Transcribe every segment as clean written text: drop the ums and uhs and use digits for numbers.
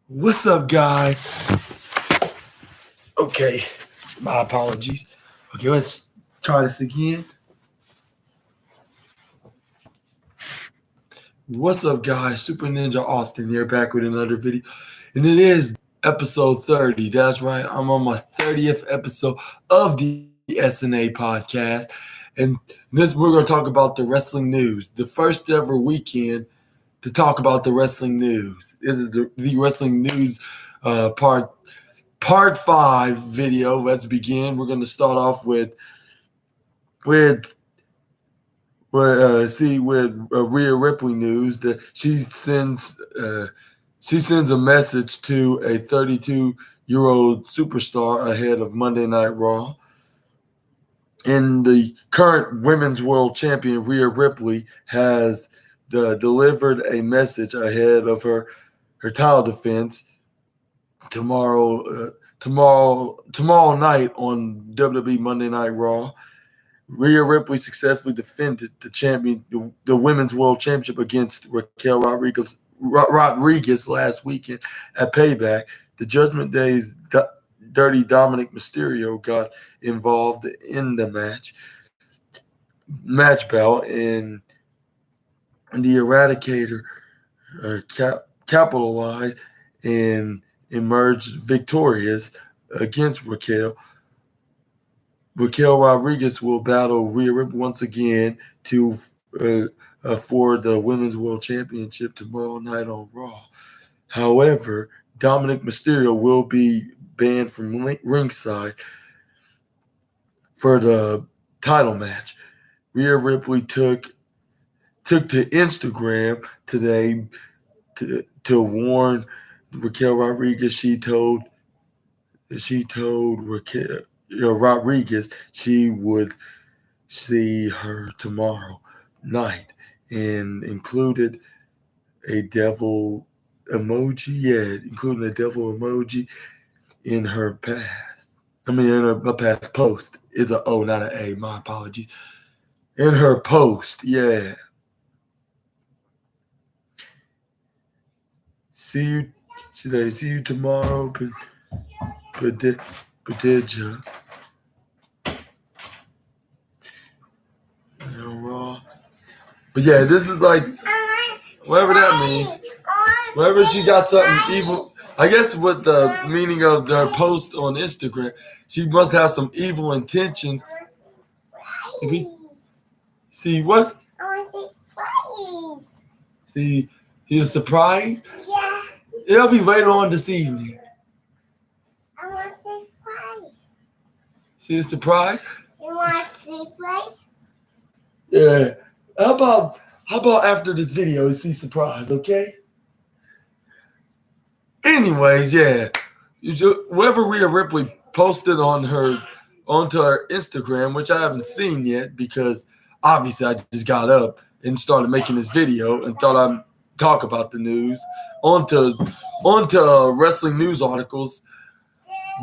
What's up, guys? Okay, my apologies. Okay, let's try this again. What's up, guys? Super Ninja Austin here, back with another video. And it is episode 30. That's right, I'm on my 30th episode of the SNA podcast. And this we're going to talk about the wrestling news. The first ever weekend to talk about the wrestling news. This is the wrestling news part 5 video. Let's begin. We're going to start off with with Rhea Ripley news that she sends a message to a 32-year-old superstar ahead of Monday Night Raw. And the current women's world champion Rhea Ripley has delivered a message ahead of her title defense tomorrow night on WWE Monday Night Raw. Rhea Ripley successfully defended the Women's World Championship against Raquel Rodriguez last weekend at Payback. The Judgment Day's Dirty Dominic Mysterio got involved in the match bout, and the Eradicator capitalized and emerged victorious against Raquel. Raquel Rodriguez will battle Rhea Ripley once again for the Women's World Championship tomorrow night on Raw. However, Dominic Mysterio will be banned from ringside for the title match. Rhea Ripley took to Instagram today to warn Raquel Rodriguez. She told Raquel Rodriguez she would see her tomorrow night, and included a devil emoji. Yeah, including a devil emoji in her past. In her past post. It's an O, not an A. My apologies. In her post, yeah. See you tomorrow, Padilla. Raw. But yeah, this is like whatever that means. Whenever she got something evil, I guess what the meaning of her post on Instagram, she must have some evil intentions. See what? I want to see surprise. See, you're surprised? Yeah. It'll be later on this evening. I want to see surprise. See the surprise? You want to see surprise? Yeah. How about after this video you see surprise, okay? Anyways, yeah. Whoever Rhea Ripley posted onto her Instagram, which I haven't seen yet because obviously I just got up and started making this video and thought I'd talk about the news onto wrestling news articles.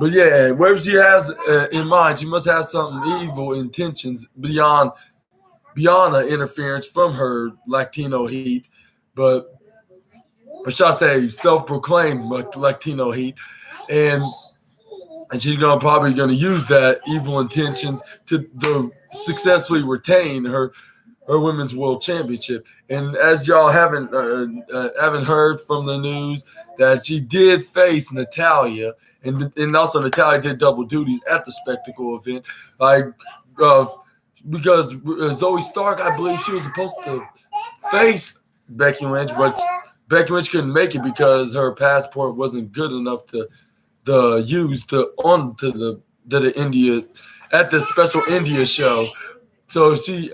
But yeah, whatever she has in mind, she must have some evil intentions beyond the interference from her Latino heat, or should I say self-proclaimed Latino heat, and she's probably gonna use that evil intentions to successfully retain her Women's World Championship. And as y'all haven't heard from the news, that she did face Natalya, and also Natalya did double duties at the Spectacle event, because Zoe Stark, I believe she was supposed to face Becky Lynch, but Becky Lynch couldn't make it because her passport wasn't good enough to use onto the India at the special India show. So she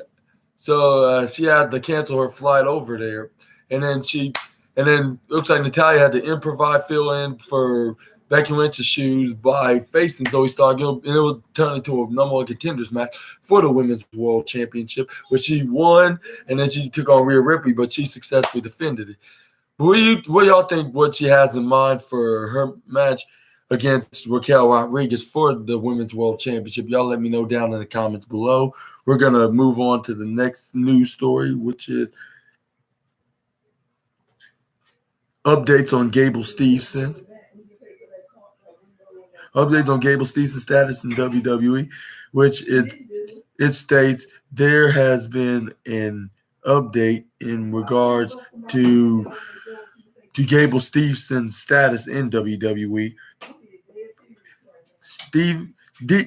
had to cancel her flight over there, and then looks like Natalya had to improvise fill in for Becky Lynch's shoes by facing Zoe Stark, and it would turn into a number one contenders match for the Women's World Championship, which she won, and then she took on Rhea Ripley, but she successfully defended it. What do y'all think? What she has in mind for her match against Raquel Rodriguez for the Women's World Championship? Y'all let me know down in the comments below. We're gonna move on to the next news story, which is updates on Gable Steveson. Updates on Gable Stevenson's status in WWE, which it states there has been an update in regards to Gable Stevenson's status in WWE.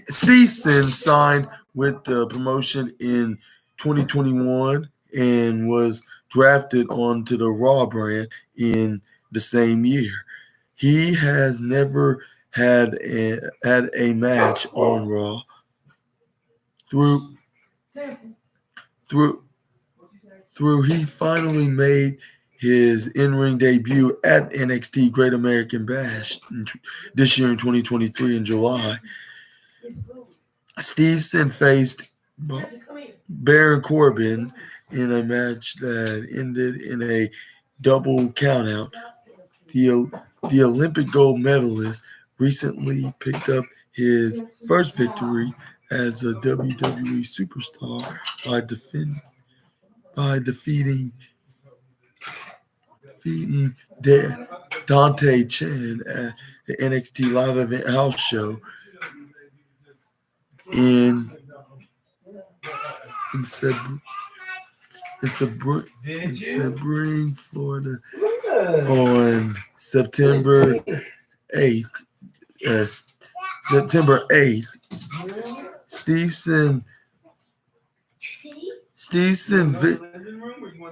Stevenson signed with the promotion in 2021 and was drafted onto the Raw brand in the same year. He has never had a match on Raw through he finally made his in-ring debut at NXT Great American Bash this year in 2023 in July. Stevenson faced Baron Corbin in a match that ended in a double countout. The Olympic gold medalist recently picked up his first victory as a WWE superstar by defeating Dante Chen at the NXT Live Event House Show in Sebring, Florida on September 8th. September 8th.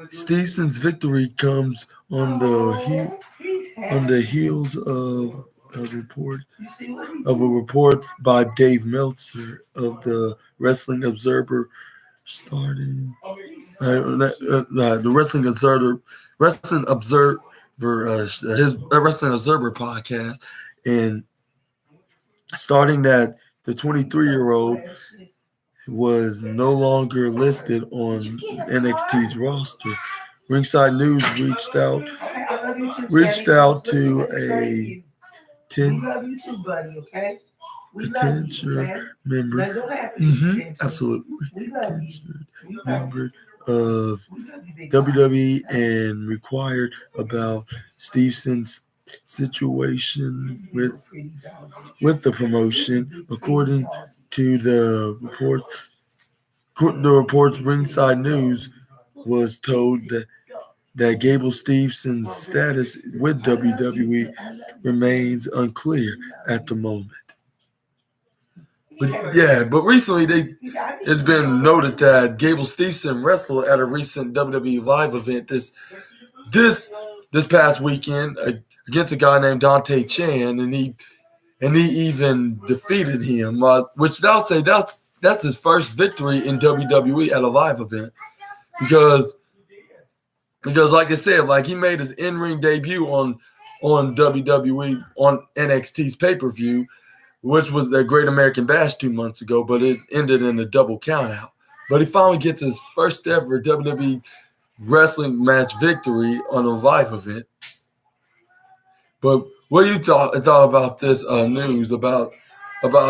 Stevenson's victory comes on the heels of a report by Dave Meltzer of the Wrestling Observer the Wrestling Observer his Wrestling Observer podcast, and starting that the 23-year-old was no longer listed on NXT's roster. Ringside News reached out to a 10 member, member of WWE and inquired about Stevenson's situation with the promotion. According to the reports, Ringside News was told that Gable Stevenson's status with WWE remains unclear at the moment. But recently it's been noted that Gable Steveson wrestled at a recent WWE Live event this past weekend against a guy named Dante Chen, and he even defeated him, which I'll say that's his first victory in WWE at a live event, because like I said, like he made his in-ring debut on WWE on NXT's pay-per-view, which was the Great American Bash 2 months ago, but it ended in a double countout. But he finally gets his first ever WWE wrestling match victory on a live event. But what do you thought about this news about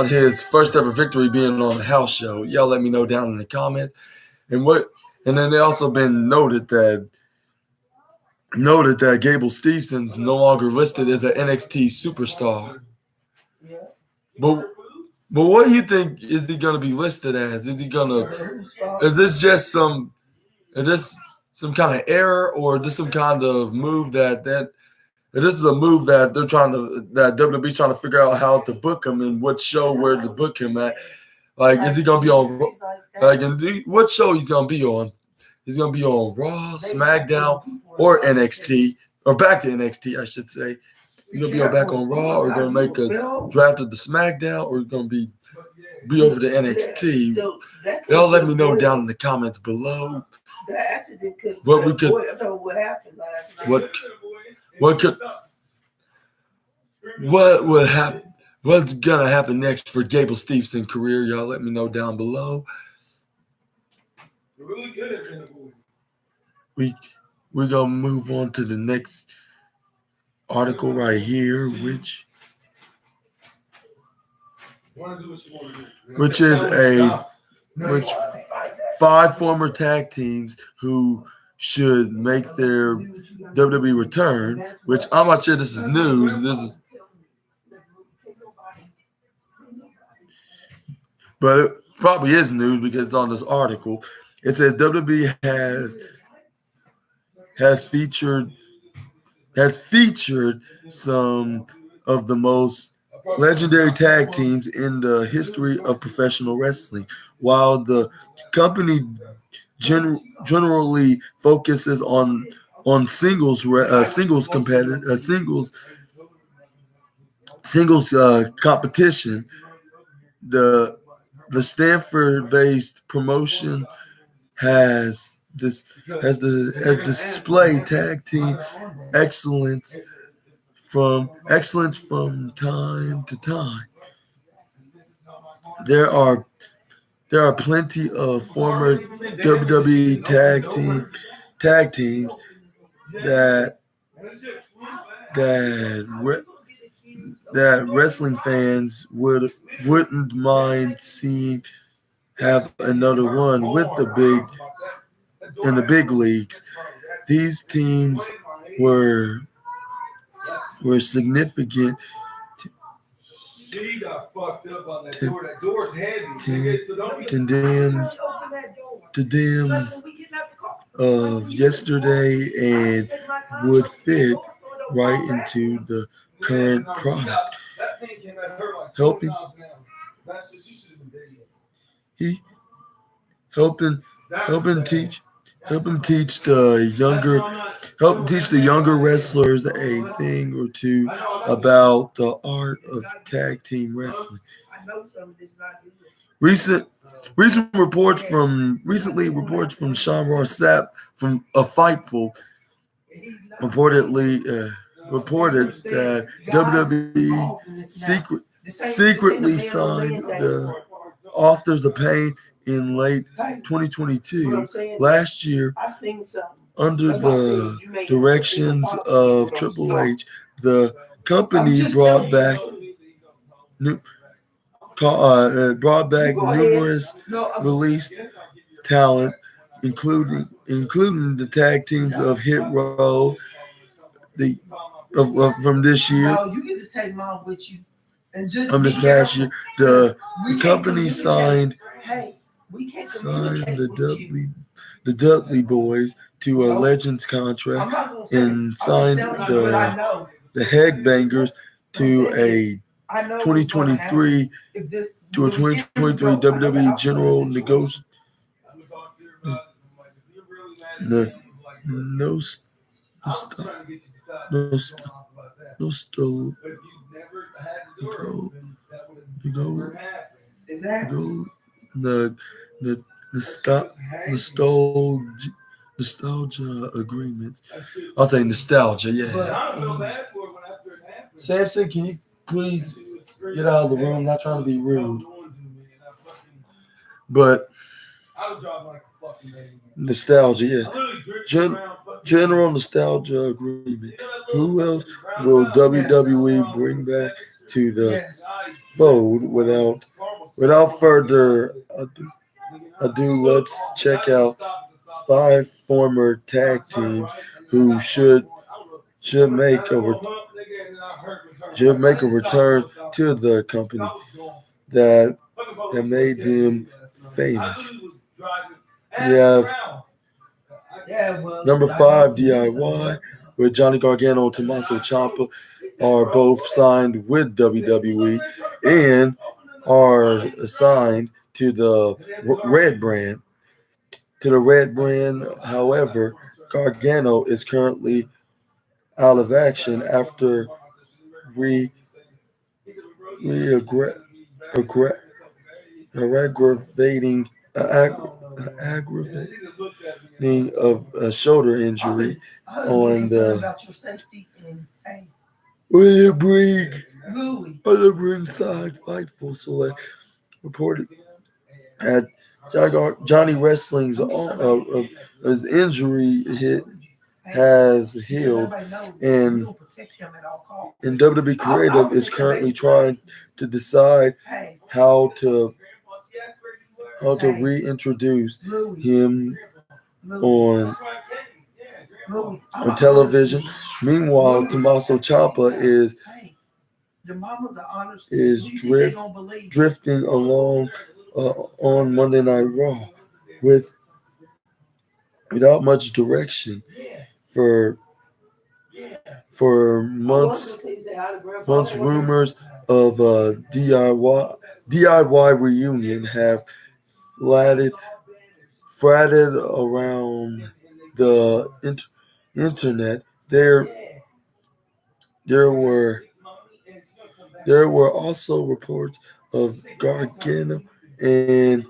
his first ever victory being on a house show? Y'all let me know down in the comments. And then they also been noted that Gable Stevenson's no longer listed as an NXT superstar. But what do you think is he going to be listed as? Is this just some kind of error, or is this some kind of move that this is a move that that WWE's trying to figure out how to book him and what show where to book him at? Like, is he going to be on, what show he's going to be on? He's going to be on Raw, SmackDown, or NXT, or back to NXT, I should say. You're going to be back on Raw, or going to make a draft of the SmackDown, or you're going to be over to NXT. Y'all let me know down in the comments below what we could, what would happen, what's going to happen next for Gable Stevenson's career. Y'all let me know down below. We're going to move on to the next article right here, which is 5 former tag teams who should make their WWE return, which I'm not sure this is news. But it probably is news because it's on this article. It says WWE has featured some of the most legendary tag teams in the history of professional wrestling. While the company generally focuses on singles competitor singles competition, the Stanford-based promotion has displayed tag team excellence from time to time. There are plenty of former WWE tag teams that that that wrestling fans wouldn't mind seeing have another one with the big leagues. These teams were significant teams of yesterday and would fit right into the current product, helping he helping helping teach helping teach the younger wrestlers a thing or two about the art of tag team wrestling. Recent reports from Sean Ross Sapp from a Fightful reported that WWE secretly signed the Authors of Pain in late 2022. Last year, under the directions of Triple H, the company new, brought back numerous released talent, including the tag teams of Hit Row, the from this year. From this past year, the company signed the Dudley Boys to a Legends contract and signed the Headbangers to a 2023 WWE General no no no no stove go the the nostalgia agreements. I'll say nostalgia, yeah. Samson, can you please get out of the room? I'm not trying to be rude. But nostalgia, yeah. General nostalgia agreement. Who else will WWE bring back to the fold without further ado? Let's check out 5 former tag teams who should make a return to the company that made them famous. We have number 5, DIY, where Johnny Gargano and Tommaso Ciampa are both signed with WWE and are assigned to the Red brand. However, Gargano is currently out of action after re aggravating of a shoulder injury on the ringside Fightful Select reported at Johnny Wrestling's his injury has healed, and WWE Creative is currently trying to decide how to reintroduce him on on television. Meanwhile, Tommaso Ciampa is drifting along on Monday Night Raw without much direction for months. Rumors of a DIY reunion have flatted around the internet. There were also reports of Gargano and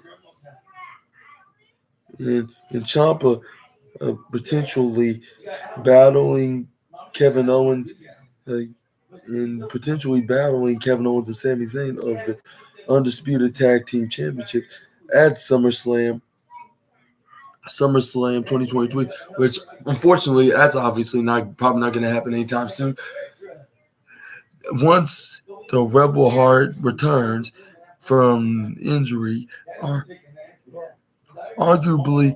Ciampa potentially battling Kevin Owens and Sami Zayn of the Undisputed Tag Team Championship at SummerSlam 2023, which unfortunately that's obviously probably not going to happen anytime soon. Once the Rebel Heart returns from injury, arguably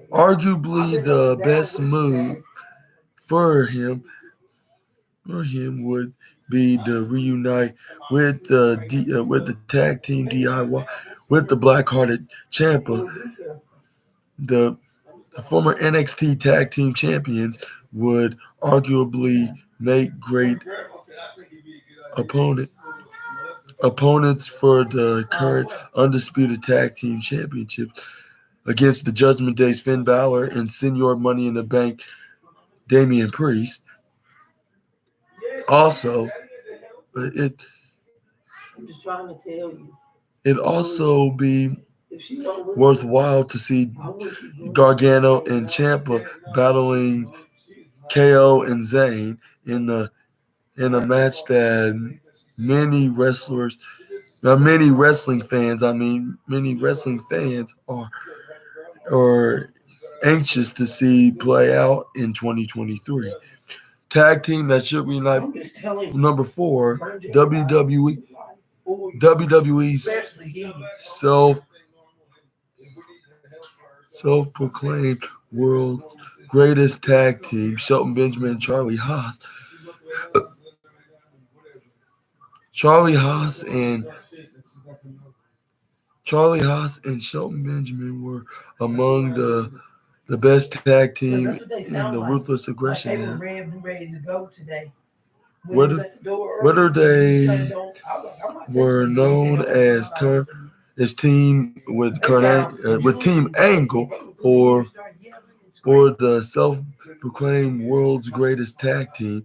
the best move for him would be to reunite with the tag team DIY with the Blackhearted Ciampa. The former NXT tag team champions would arguably make great opponents for the current undisputed tag team championship against the Judgment Day's Finn Balor and Senior Money in the Bank Damian Priest. Also, it'd also be worthwhile to see Gargano and Ciampa battling KO and Zayn in a match that many wrestling fans are anxious to see play out in 2023. Tag team that should be like number 4, WWE's self-proclaimed world's greatest tag team, Shelton Benjamin and Charlie Haas. Charlie Haas and Shelton Benjamin were among the best tag team in the Ruthless Aggression era. Whether they were known as team with Team Angle or the self-proclaimed world's greatest tag team,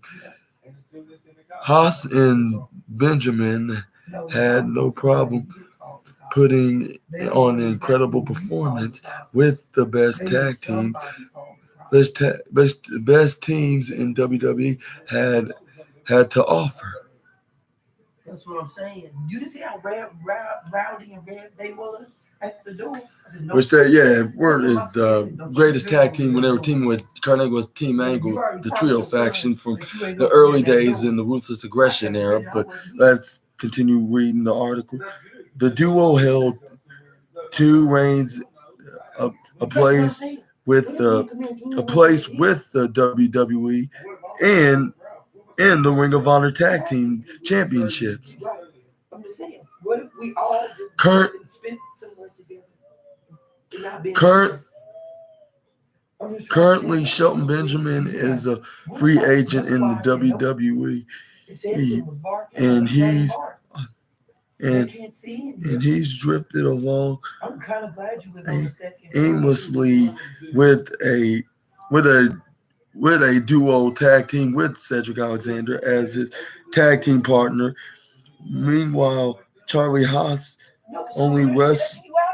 Haas and Benjamin had no problem putting on an incredible performance with the best teams in WWE had to offer. That's what I'm saying. You didn't see how rowdy and red they was at the door. Word is the greatest tag team when they were teaming with Carnegie was Team Angle, the trio faction from the early days in the Ruthless Aggression era. But let's continue reading the article. The duo held 2 reigns, a place with the WWE and the Ring of Honor Tag Team Championships. I'm just saying, what if we all just spend somewhere together? Currently, Shelton Benjamin is a free agent in the WWE, and he's drifted along aimlessly with a duo tag team with Cedric Alexander as his tag team partner. Meanwhile, Charlie Haas only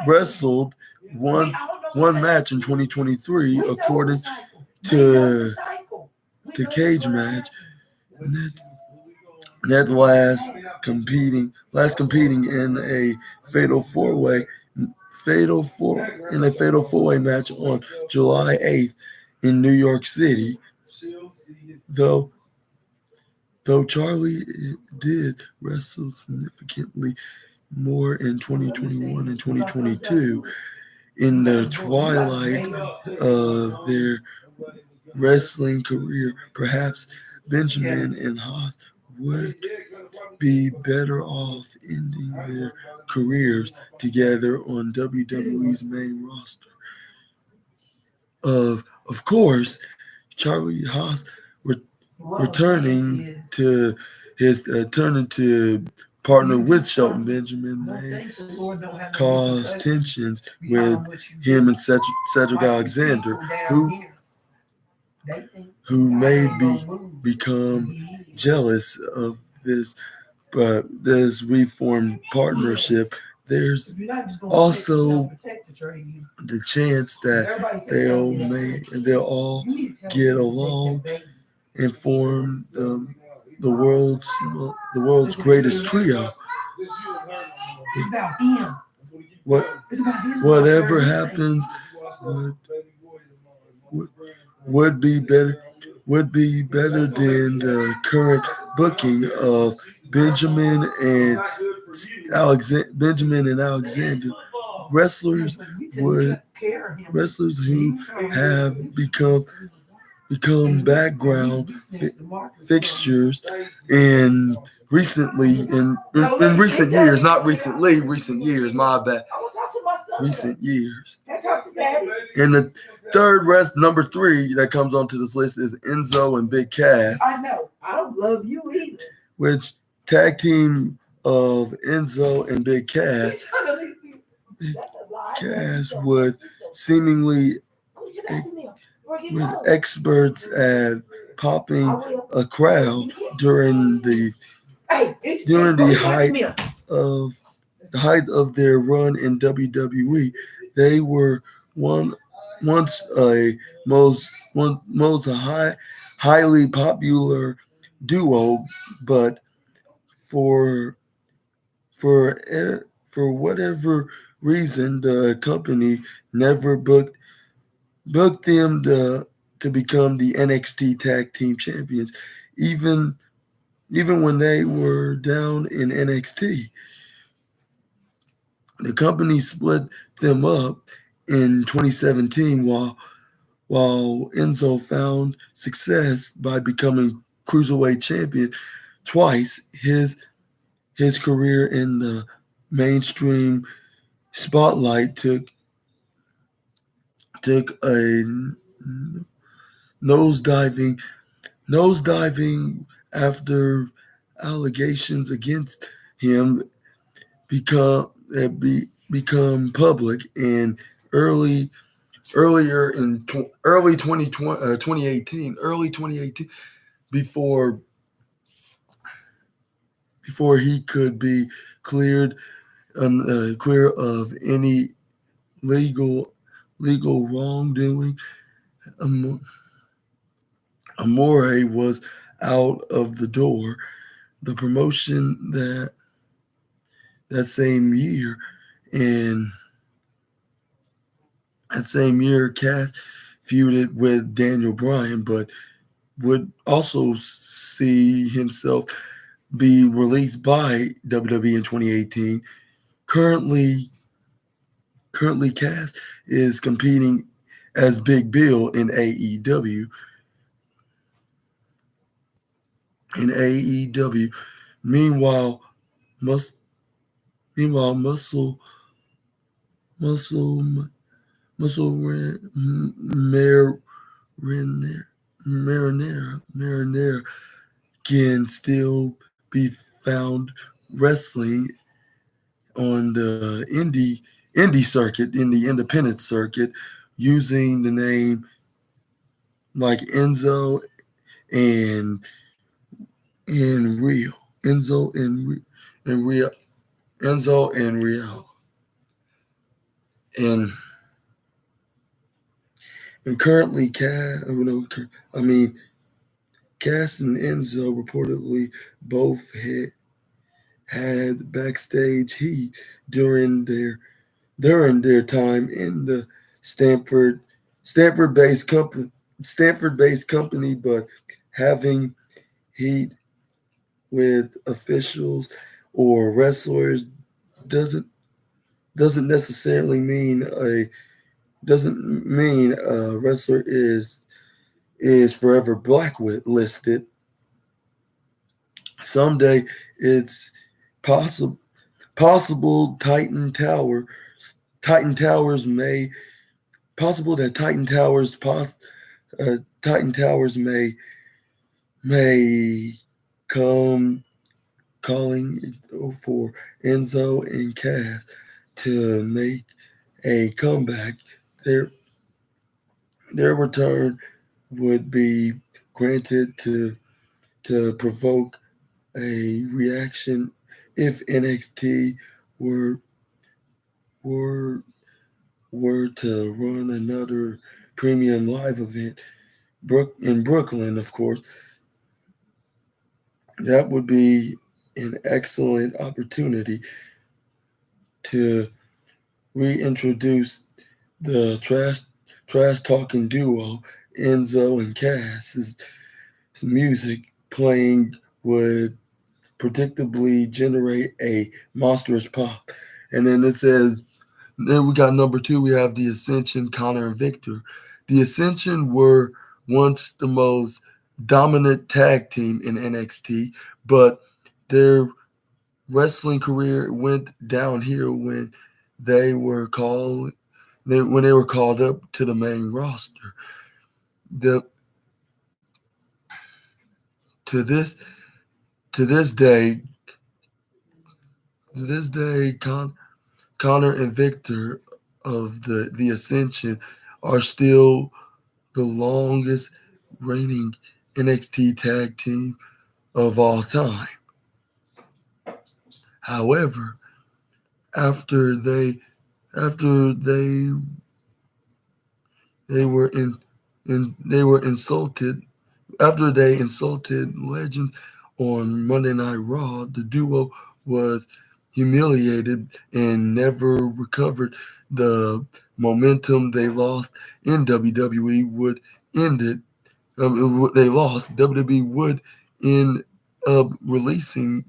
wrestled one match in 2023, according to Cage Match. That last competing in a fatal four-way match on July 8th in New York City. Though Charlie did wrestle significantly more in 2021 and 2022, in the twilight of their wrestling career. Perhaps Benjamin and Haas would be better off ending their careers together on WWE's main roster. Of course, Charlie Haas returning to his turning to partner with Shelton Benjamin may cause tensions with him and Cedric Alexander, who may become jealous of this, but this reformed partnership. There's also the chance that they'll all get along and form the world's greatest trio. What whatever happens would, would be better than the current booking of Benjamin and Alexander, wrestlers would wrestlers who have become background fixtures in recent years, not recently, recent years, my bad. Recent years. And the third number 3 that comes onto this list is Enzo and Big Cass. I know. I don't love you either. Which tag team of Enzo and Big Cass would seemingly, with experts at popping a crowd during the height of their run in WWE. They were once a highly popular duo, but for whatever reason, the company never booked them to become the NXT Tag Team Champions, even when they were down in NXT. The company split them up in 2017 while Enzo found success by becoming Cruiserweight Champion twice. His career in the mainstream spotlight took a nosediving after allegations against him become public in early 2018 before he could be clear of any legal wrongdoing. Amore was out of the door. The promotion that same year, and that same year, Cass feuded with Daniel Bryan, but would also see himself be released by WWE in 2018. Currently, Cass is competing as Big Bill in AEW. Meanwhile, Muscle Marinara can still be found wrestling on the indie circuit, in the independent circuit, using the name like Enzo and Real. Enzo and Real. And currently, Cass and Enzo reportedly both had backstage heat during their time in the Stanford-based company, but having heat with officials or wrestlers doesn't necessarily mean a wrestler is is forever blacklisted. Someday it's possible possible Titan Towers may possible that Titan Towers may come calling for Enzo and Cass to make a comeback. Their their return would be granted to provoke a reaction if NXT were were were to run another premium live event in Brooklyn. Of course, that would be an excellent opportunity to reintroduce the trash talking duo Enzo and Cass. His music playing would predictably generate a monstrous pop. And then it says, then we got number two, we have the Ascension, Connor and Victor. The Ascension were once the most dominant tag team in NXT, but their wrestling career went downhill they were called when they were called up to the main roster. The to this to this day to this day Connor and Victor of the Ascension are still the longest reigning NXT tag team of all time. However, after after they were they were insulted after they insulted legends on Monday Night Raw, the duo was humiliated and never recovered. The momentum they lost in WWE would end it. They lost. WWE would end up releasing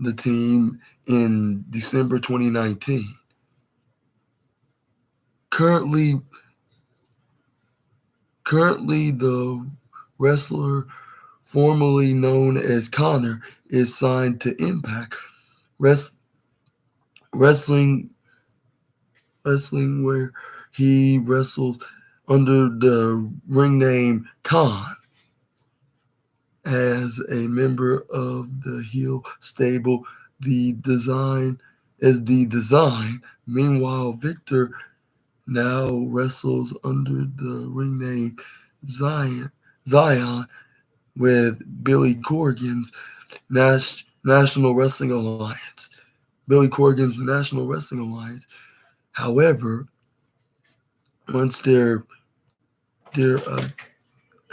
the team in December 2019. Currently, currently the wrestler formerly known as Connor is signed to Impact Wrest- Wrestling, where he wrestles under the ring name Khan as a member of the heel stable. The design the design. Meanwhile, Victor now wrestles under the ring name Zion with Billy Corgan's National Wrestling Alliance. Billy Corgan's National Wrestling Alliance. However, once their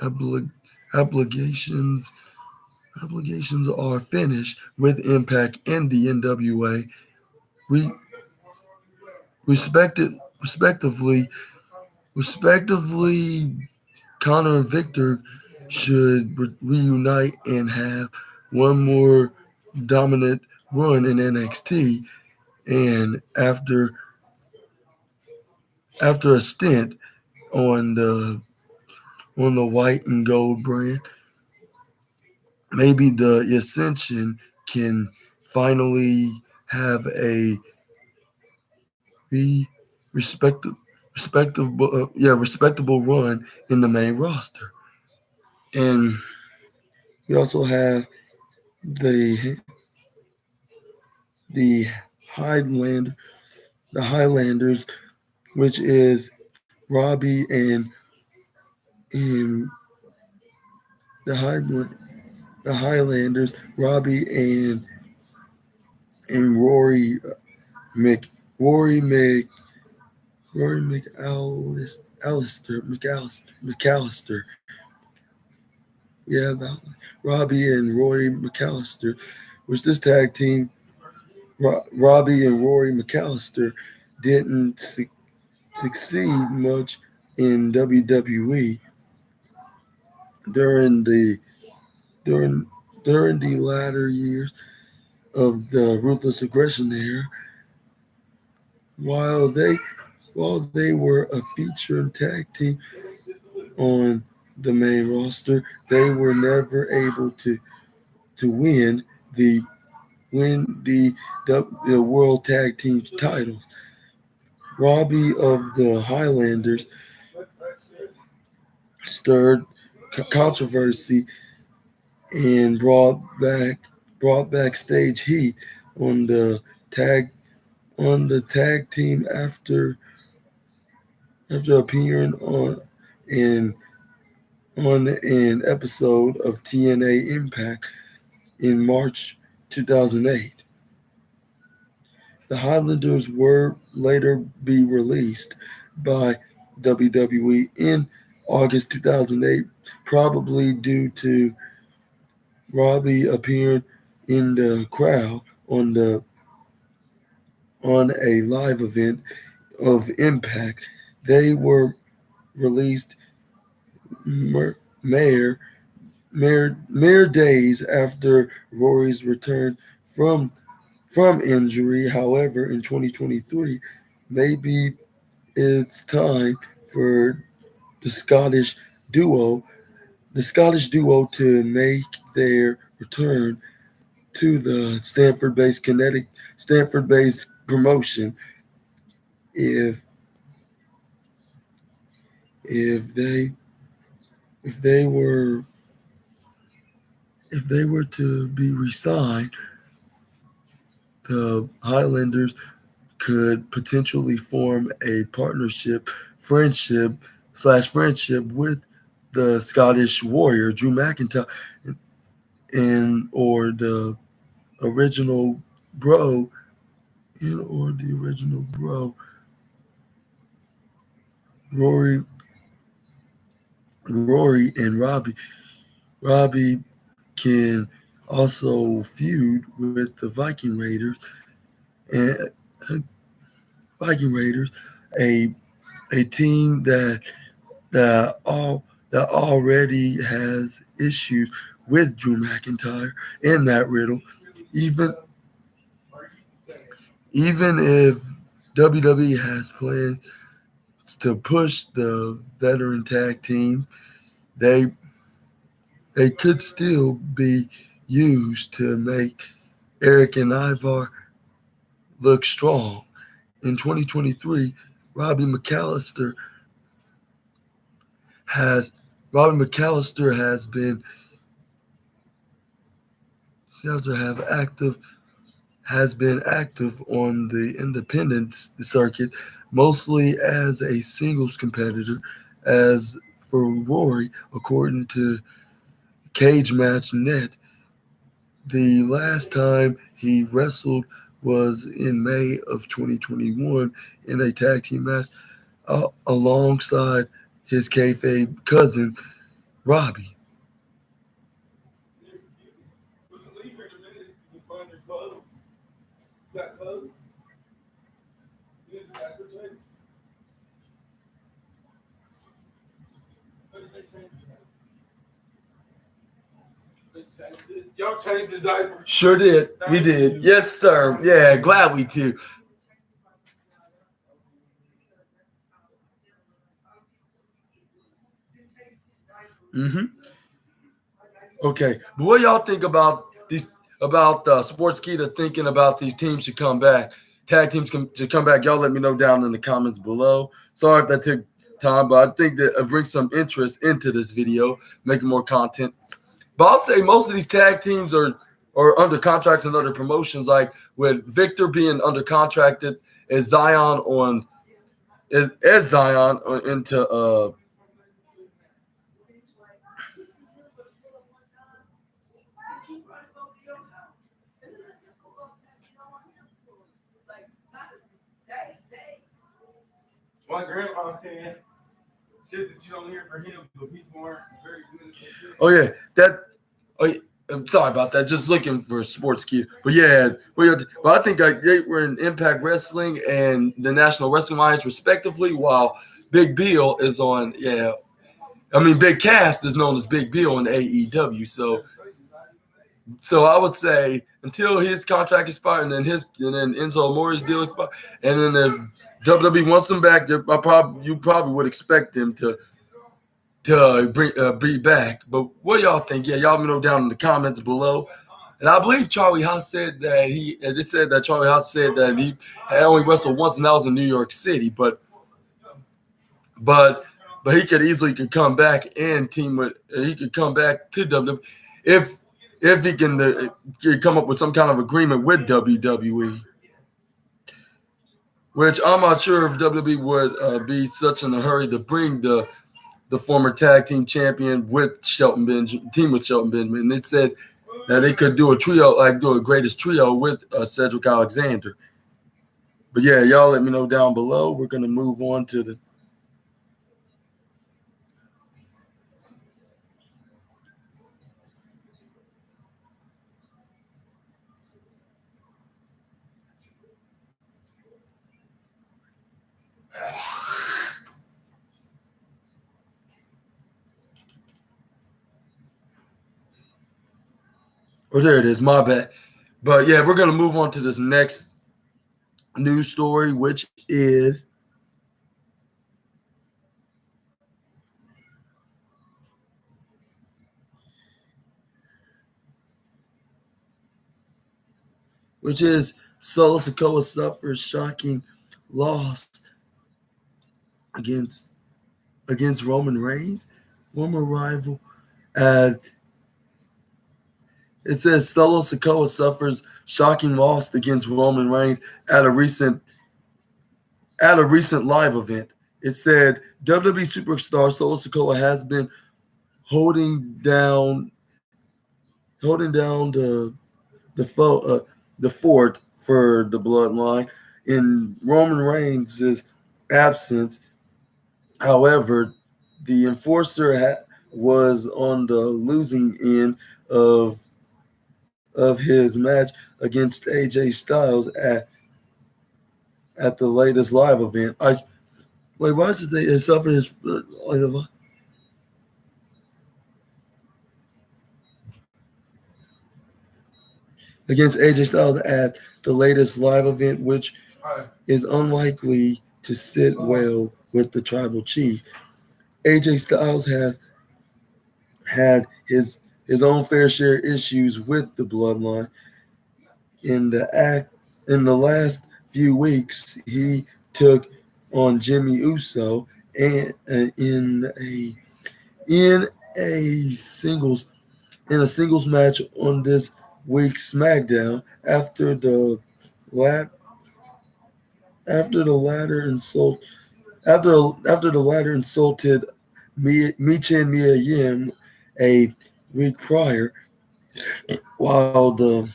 obli- obligations obligations are finished with Impact and the NWA, re, respected, respectively, respectively, Connor and Victor should reunite and have one more dominant run in NXT. And after a stint on the white and gold brand, maybe the Ascension can finally have a re- respectable respectable run in the main roster. And we also have the the Highland the Highlanders, which is Robbie and the the Highlanders, Robbie and Mc Rory Mc Rory McAllister. Yeah, Robbie and Rory McAllister, which this tag team, Robbie and Rory McAllister, didn't succeed much in WWE during the during during the latter years of the Ruthless Aggression era. While they while they were a featured tag team on the main roster. They were never able to win the the World Tag Team titles. Robbie of the Highlanders stirred controversy and brought backstage heat on the tag tag team after appearing in on an episode of TNA Impact in March 2008. The Highlanders were later be released by WWE in August 2008, probably due to Robbie appearing in the crowd on a live event of Impact. They were released mere mere days after Rory's return from injury. However, in 2023, maybe it's time for the duo to make their return to the Stanford-based promotion. If if they if they were to be re-signed, the Highlanders could potentially form a friendship with the Scottish Warrior Drew McIntyre, and or the original Bro, Rory and Robbie. Robbie can also feud with the and Viking Raiders, a team that already has issues with Drew McIntyre and Matt Riddle. Even if WWE has plans to push the veteran tag team, they could still be used to make Eric and Ivar look strong. In 2023, Robbie McAllister has been active on the independent circuit, mostly as a singles competitor. As for Rory, according to Cage Match Net, the last time he wrestled was in May of 2021 in a tag team match alongside his kayfabe cousin, Robbie. Y'all changed his diaper. Sure did. We did. Yes, sir. Yeah, glad we do. Mm-hmm. Okay, but what y'all think about Sportskeeda thinking about these teams should come back? Tag teams should come back. Y'all let me know down in the comments below. Sorry if that took time, but I think that it brings some interest into this video, making more content. But I'll say most of these tag teams are under contracts and other promotions, like with Victor being under contracted as Zion into My grandma can. Shit that you don't hear from him, but people aren't very good at that. Oh yeah, I'm sorry about that. Just looking for Sportskeeda, but yeah, I think they were in Impact Wrestling and the National Wrestling Alliance respectively, while Big Bill is on. Yeah, I mean Big Cass is known as Big Bill in AEW. So I would say until his contract expires, and then Enzo Amore's deal expires, and then if WWE wants him back, you probably would expect them to be back. But what y'all think? Yeah, y'all let me know down in the comments below. And I believe Charlie Haas said that Charlie Haas said that he had only wrestled once, and that was in New York City. But he could come back and team with. He could come back to WWE if he can come up with some kind of agreement with WWE. Which I'm not sure if WWE would be such in a hurry to bring the former tag team champion with Shelton Benjamin. They said that they could do a trio, like do a greatest trio with Cedric Alexander. But yeah, y'all let me know down below. We're gonna move on to the. Oh, there it is. My bad. But yeah, we're gonna move on to this next news story, which is Solo Sikoa suffers shocking loss against Roman Reigns, former rival. It says Solo Sikoa suffers shocking loss against Roman Reigns at a recent live event. It said WWE superstar Solo Sikoa has been holding down the fort for the bloodline in Roman Reigns' absence. However, the enforcer was on the losing end of his match against AJ Styles at the latest live event. Why does it say it suffered his against AJ Styles at the latest live event, which is unlikely to sit well with the tribal chief. AJ Styles has had his own fair share of issues with the bloodline. In the last few weeks, he took on Jimmy Uso and in a singles match on this week's SmackDown after the latter insulted Michin Mia Yim a week prior, while the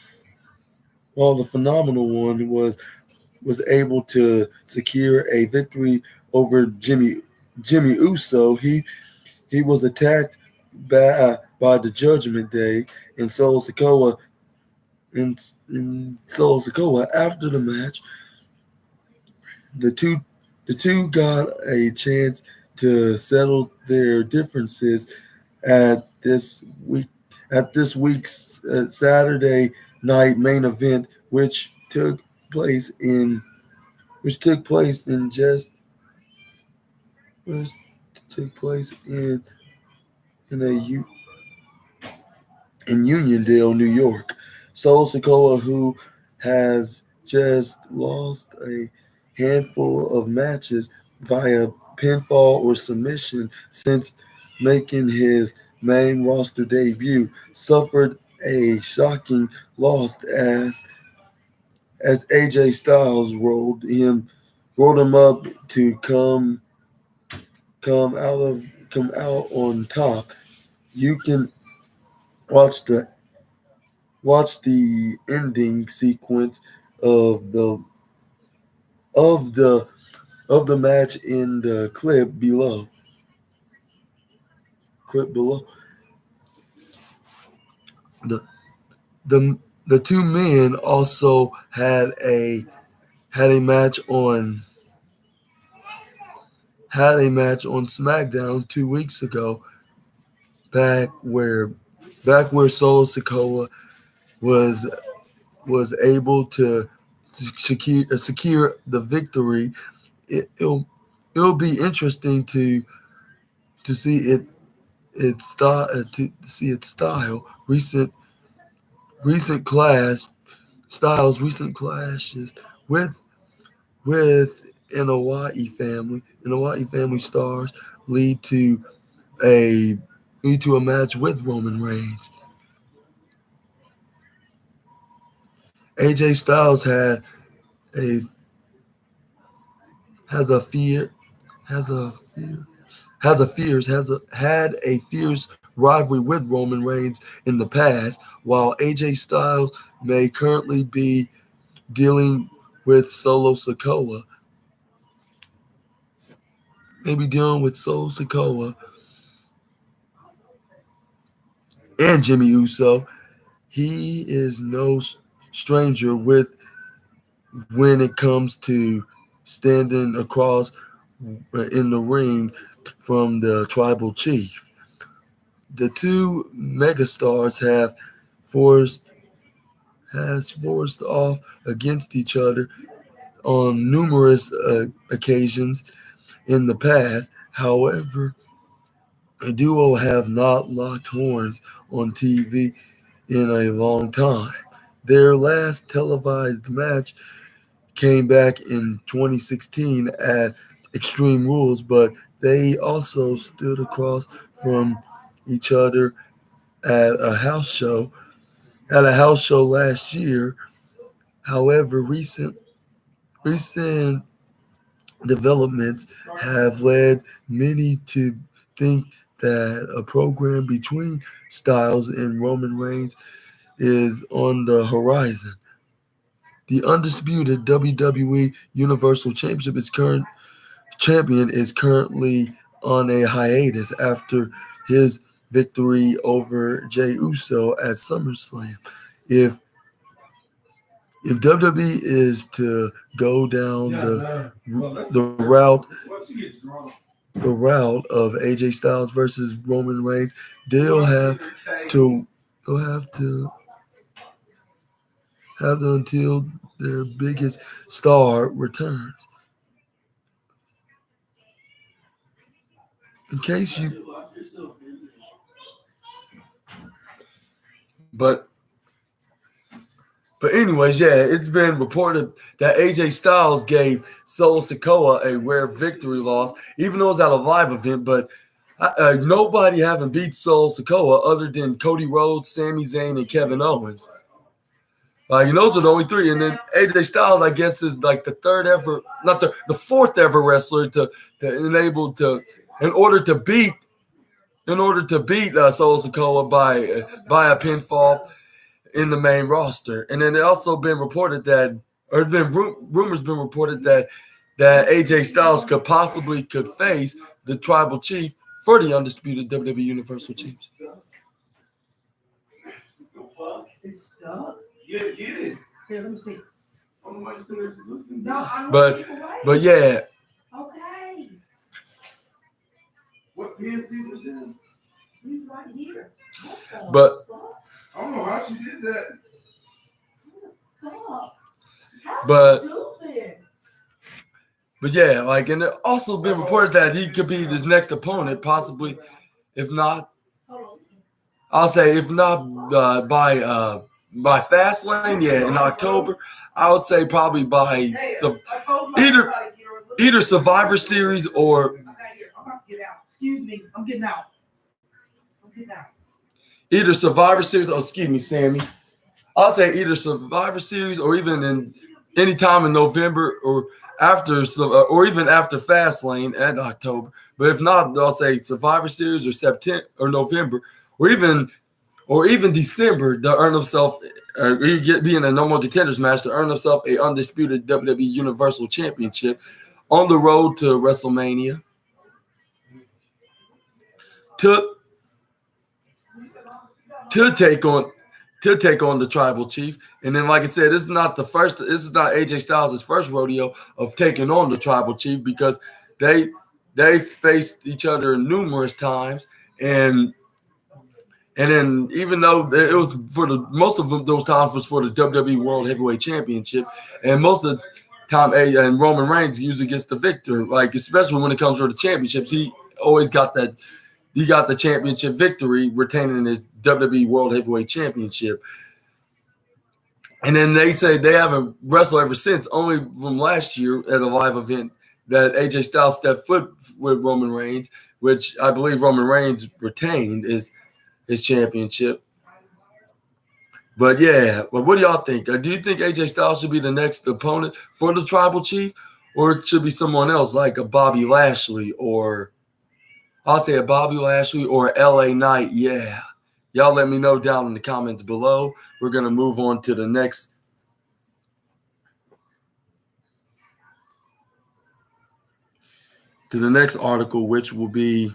phenomenal one was able to secure a victory over Jimmy Uso. He was attacked by the Judgment Day and Solo Sikoa. After the match, the two got a chance to settle their differences at this week's Saturday night main event, which took place in Uniondale, New York. Solo Sikoa, who has just lost a handful of matches via pinfall or submission since making his main roster debut, suffered a shocking loss as AJ Styles rolled him up to come out on top. You can watch the ending sequence of the match in the clip below. The two men also had a match on SmackDown 2 weeks ago, back where Solo Sikoa was able to secure the victory. It'll be interesting to see its style. To see its style. Recent clash styles. Recent clashes with an Hawaii family. An Hawaii family stars lead to a a match with Roman Reigns. AJ Styles a has a fear has a fear had a fierce rivalry with Roman Reigns in the past, while AJ Styles may currently be dealing with Solo Sikoa, and Jimmy Uso. He is no stranger with when it comes to standing across in the ring from the tribal chief. The two megastars forced forced off against each other on numerous occasions in the past. However, the duo have not locked horns on TV in a long time. Their last televised match came back in 2016 at Extreme Rules, but they also stood across from each other at a house show last year. However, recent developments have led many to think that a program between Styles and Roman Reigns is on the horizon. The undisputed WWE Universal Championship is currently on a hiatus after his victory over Jey Uso at SummerSlam. If WWE is to go down the route of AJ Styles versus Roman Reigns, they'll have to they'll have to until their biggest star returns. In case you but But anyways, yeah, it's been reported that AJ Styles gave Solo Sikoa a rare victory loss, even though it was at a live event. But nobody haven't beat Solo Sikoa other than Cody Rhodes, Sami Zayn, and Kevin Owens. Those are the only three. And then AJ Styles, I guess, is like the third ever, not the fourth ever wrestler to enable to in order to beat Solo Sikoa by a pinfall in the main roster. And then it also been reported that, or been rumors been reported that AJ Styles could face the tribal chief for the undisputed WWE Universal Champions. It's stuck. Yeah, get it. Here, let me see. But yeah. Okay. What PNC was in? He's right here. But I don't know how she did that. But yeah, and it also been reported that he could be his next opponent, possibly, if not, I'll say if not by Fastlane, yeah, in October. I would say probably by either Survivor Series or. I'm about to get out. Excuse me, I'm getting out. Either Survivor Series, excuse me, Sammy. I'll say either Survivor Series or even in any time in November or even after Fastlane at October. But if not, I'll say Survivor Series or September or November or even December to earn himself being a No More Contenders match to earn himself a undisputed WWE Universal Championship on the road to WrestleMania. To take on the tribal chief. And then, like I said, this is not AJ Styles' first rodeo of taking on the tribal chief, because they faced each other numerous times, and then even though it was most of those times was for the WWE World Heavyweight Championship, and most of the time and Roman Reigns usually gets the victor, especially when it comes to the championships, he always got that he got the championship victory, retaining his WWE World Heavyweight Championship. And then they say they haven't wrestled ever since, only from last year at a live event that AJ Styles stepped foot with Roman Reigns, which I believe Roman Reigns retained his championship. But yeah, but what do y'all think? Do you think AJ Styles should be the next opponent for the Tribal Chief, or it should be someone else like a Bobby Lashley, or I'll say a Bobby Lashley or LA Knight? Yeah. Y'all let me know down in the comments below. We're going to move on to the next article, which will be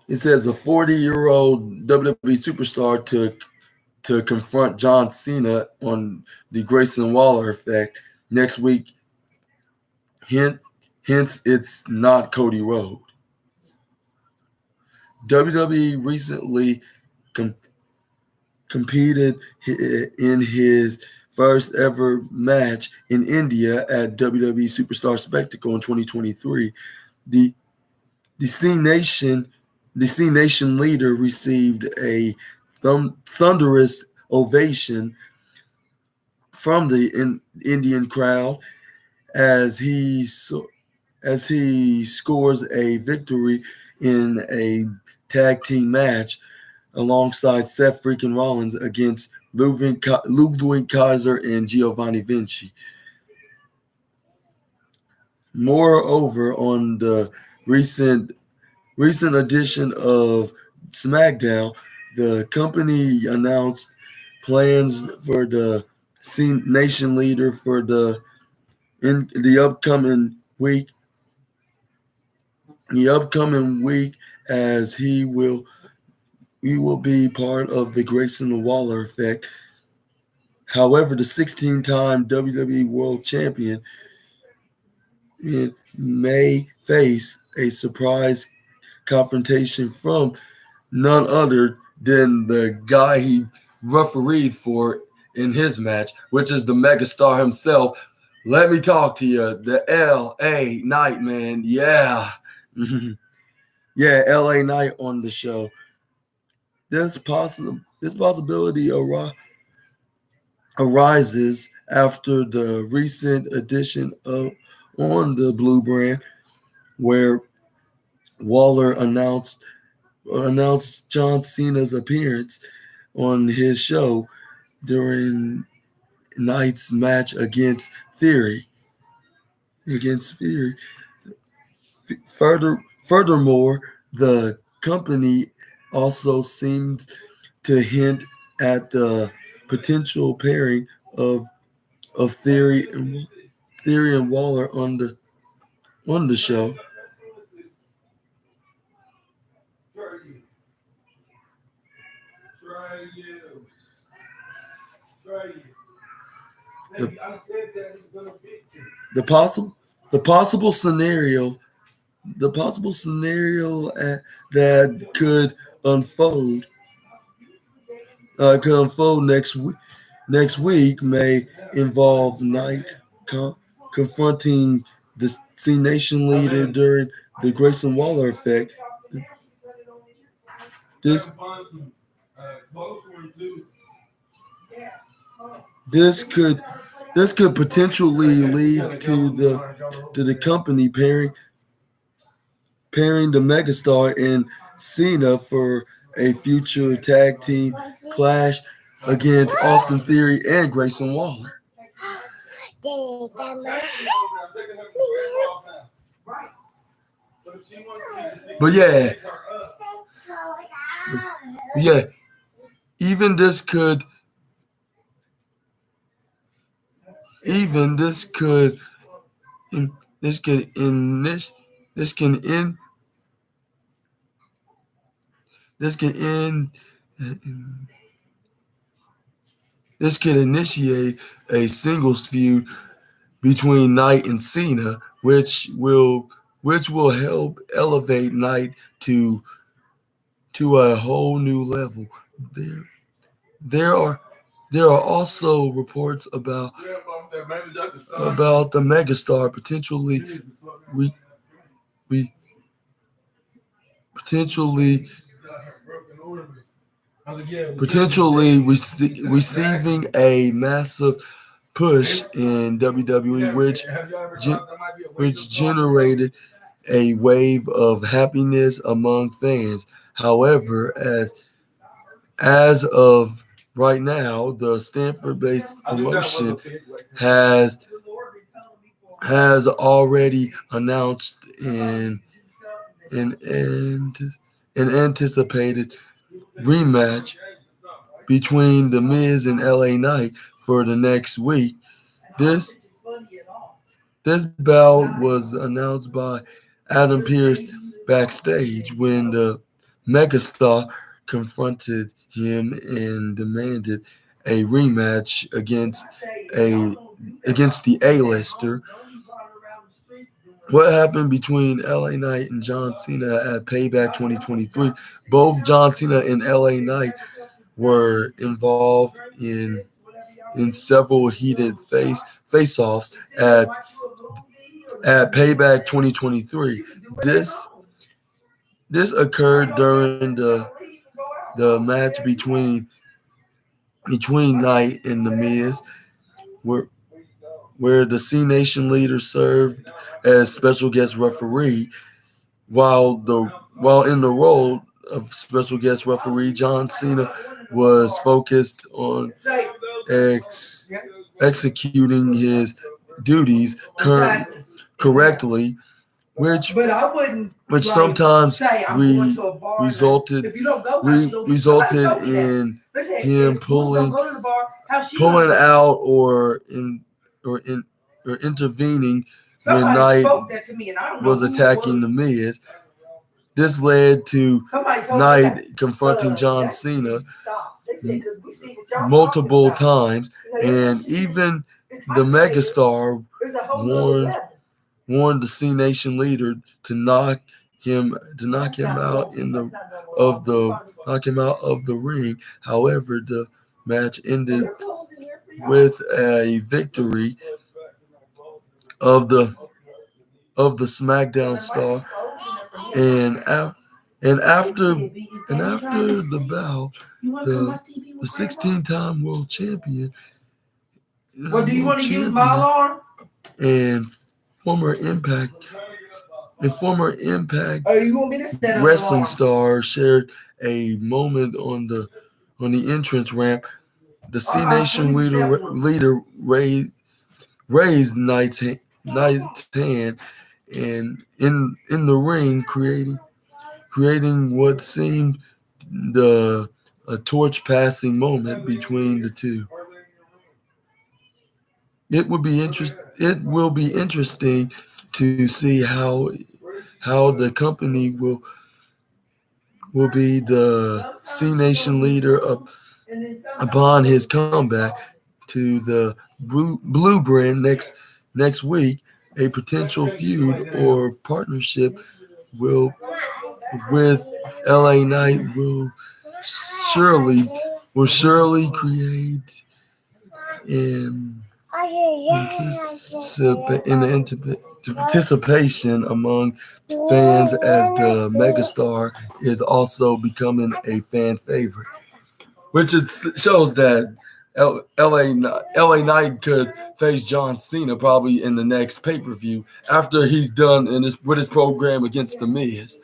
it says a 40-year-old WWE superstar to confront John Cena on the Grayson Waller effect next week. Hence, it's not Cody Rhodes. WWE recently competed in his first ever match in India at WWE Superstar Spectacle in 2023. The C Nation leader received a thunderous ovation from the Indian crowd as he scores a victory in a tag team match alongside Seth freaking Rollins against Ludwig Kaiser and Giovanni Vinci. Moreover, on the recent edition of SmackDown, the company announced plans for the C Nation leader for in the upcoming week. As he will be part of the Grayson Waller effect. However, the 16-time WWE World Champion may face a surprise confrontation from none other than the guy he refereed for in his match, which is the megastar himself. Let me talk to you, the LA Knight, man. Yeah. Yeah, LA Knight on the show. This possibility arises after the recent edition on the Blue brand, where Waller announced John Cena's appearance on his show during Knight's match against Theory. Furthermore, the company also seems to hint at the potential pairing of Theory and Waller on the show. The possible scenario that could unfold next week may involve Knight confronting the C Nation leader during the Grayson Waller effect. This could potentially lead to the company pairing the megastar and Cena for a future tag team clash against Austin Theory and Grayson Waller. But yeah, even this could initiate a singles feud between Knight and Cena, which will help elevate Knight to a whole new level. There are also reports about Maybe just the start. about the megastar potentially potentially receiving a massive push in WWE, which generated a wave of happiness among fans. However, as of right now, the Stanford-based promotion has already announced an anticipated rematch between The Miz and LA Knight for the next week. This bout was announced by Adam Pearce backstage when the megastar confronted him and demanded a rematch against the A-lister. What happened between LA Knight and John Cena at Payback 2023? Both John Cena and LA Knight were involved in several heated face-offs at Payback 2023. This occurred during the match between Knight and The Miz, where the C Nation leader served as special guest referee, while in the role of special guest referee, John Cena was focused on executing his duties correctly, which sometimes resulted in him pulling out or intervening when Knight was attacking The Miz. This led to Knight confronting John Cena multiple times, and even the megastar warned the C Nation leader to knock him out of the ring. However, the match ended with a victory of the SmackDown star, and after the bout, the 16-time world champion and former Impact wrestling star shared a moment on the entrance ramp. The C Nation leader raised Knight's hand, and in the ring, creating what seemed a torch passing moment between the two. It will be interesting to see how the company will be the C Nation leader upon his comeback to the Blue Brand next week. A potential feud or partnership with LA Knight will surely create anticipation among fans, as the megastar is also becoming a fan favorite, which shows that LA Knight could face John Cena probably in the next pay-per-view after he's done with his program against The Miz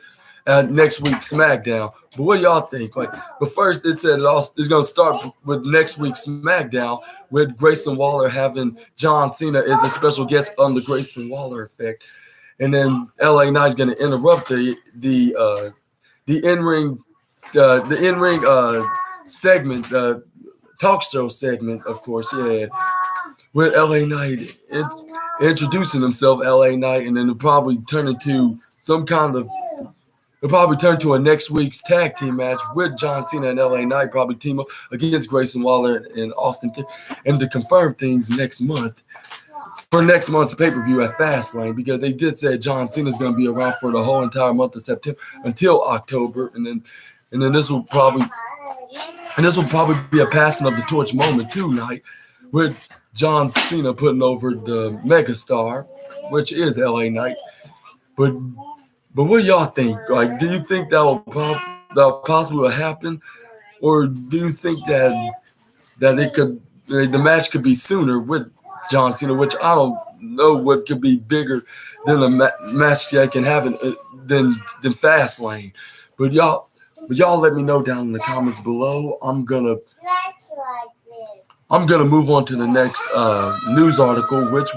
at next week's SmackDown. But what do y'all think? But first, it said it's going to start with next week's SmackDown with Grayson Waller having John Cena as a special guest on the Grayson Waller effect, and then LA Knight's going to interrupt the in-ring segment, talk show segment, of course, with LA Knight introducing himself, LA Knight, and then it'll probably turn into a next week's tag team match with John Cena and LA Knight, probably team up against Grayson Waller and Austin, and to confirm things next month for next month's pay-per-view at Fastlane, because they did say John Cena is going to be around for the whole entire month of September until October, and then this will probably be a passing of the torch moment tonight with John Cena putting over the megastar, which is LA Knight. But what do y'all think? Like, do you think that possibly will happen, or do you think that it could the match could be sooner with John Cena, which I don't know what could be bigger than a match that can have than Fastlane. But y'all let me know down in the comments below. I'm gonna move on to the next news article, which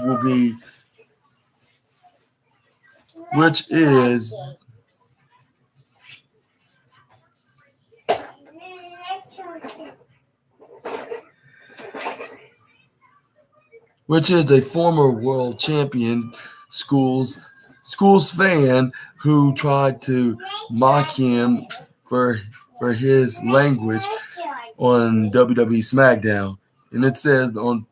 is a former world champion schools fan who tried to mock him for his language on WWE SmackDown. And it says and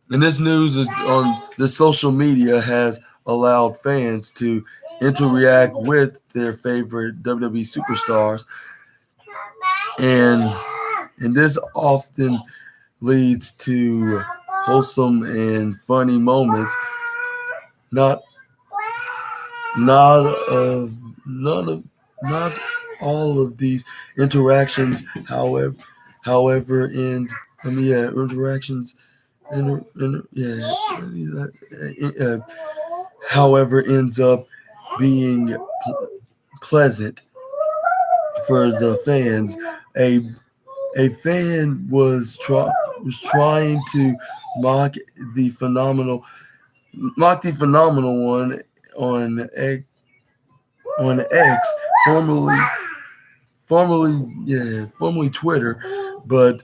this news is on the social media has allowed fans to interact with their favorite WWE superstars, and this often leads to wholesome and funny moments. Not all of these interactions, however, however, ends up being pleasant for the fans. A fan was trying to mock the phenomenal one on X, formerly Twitter, but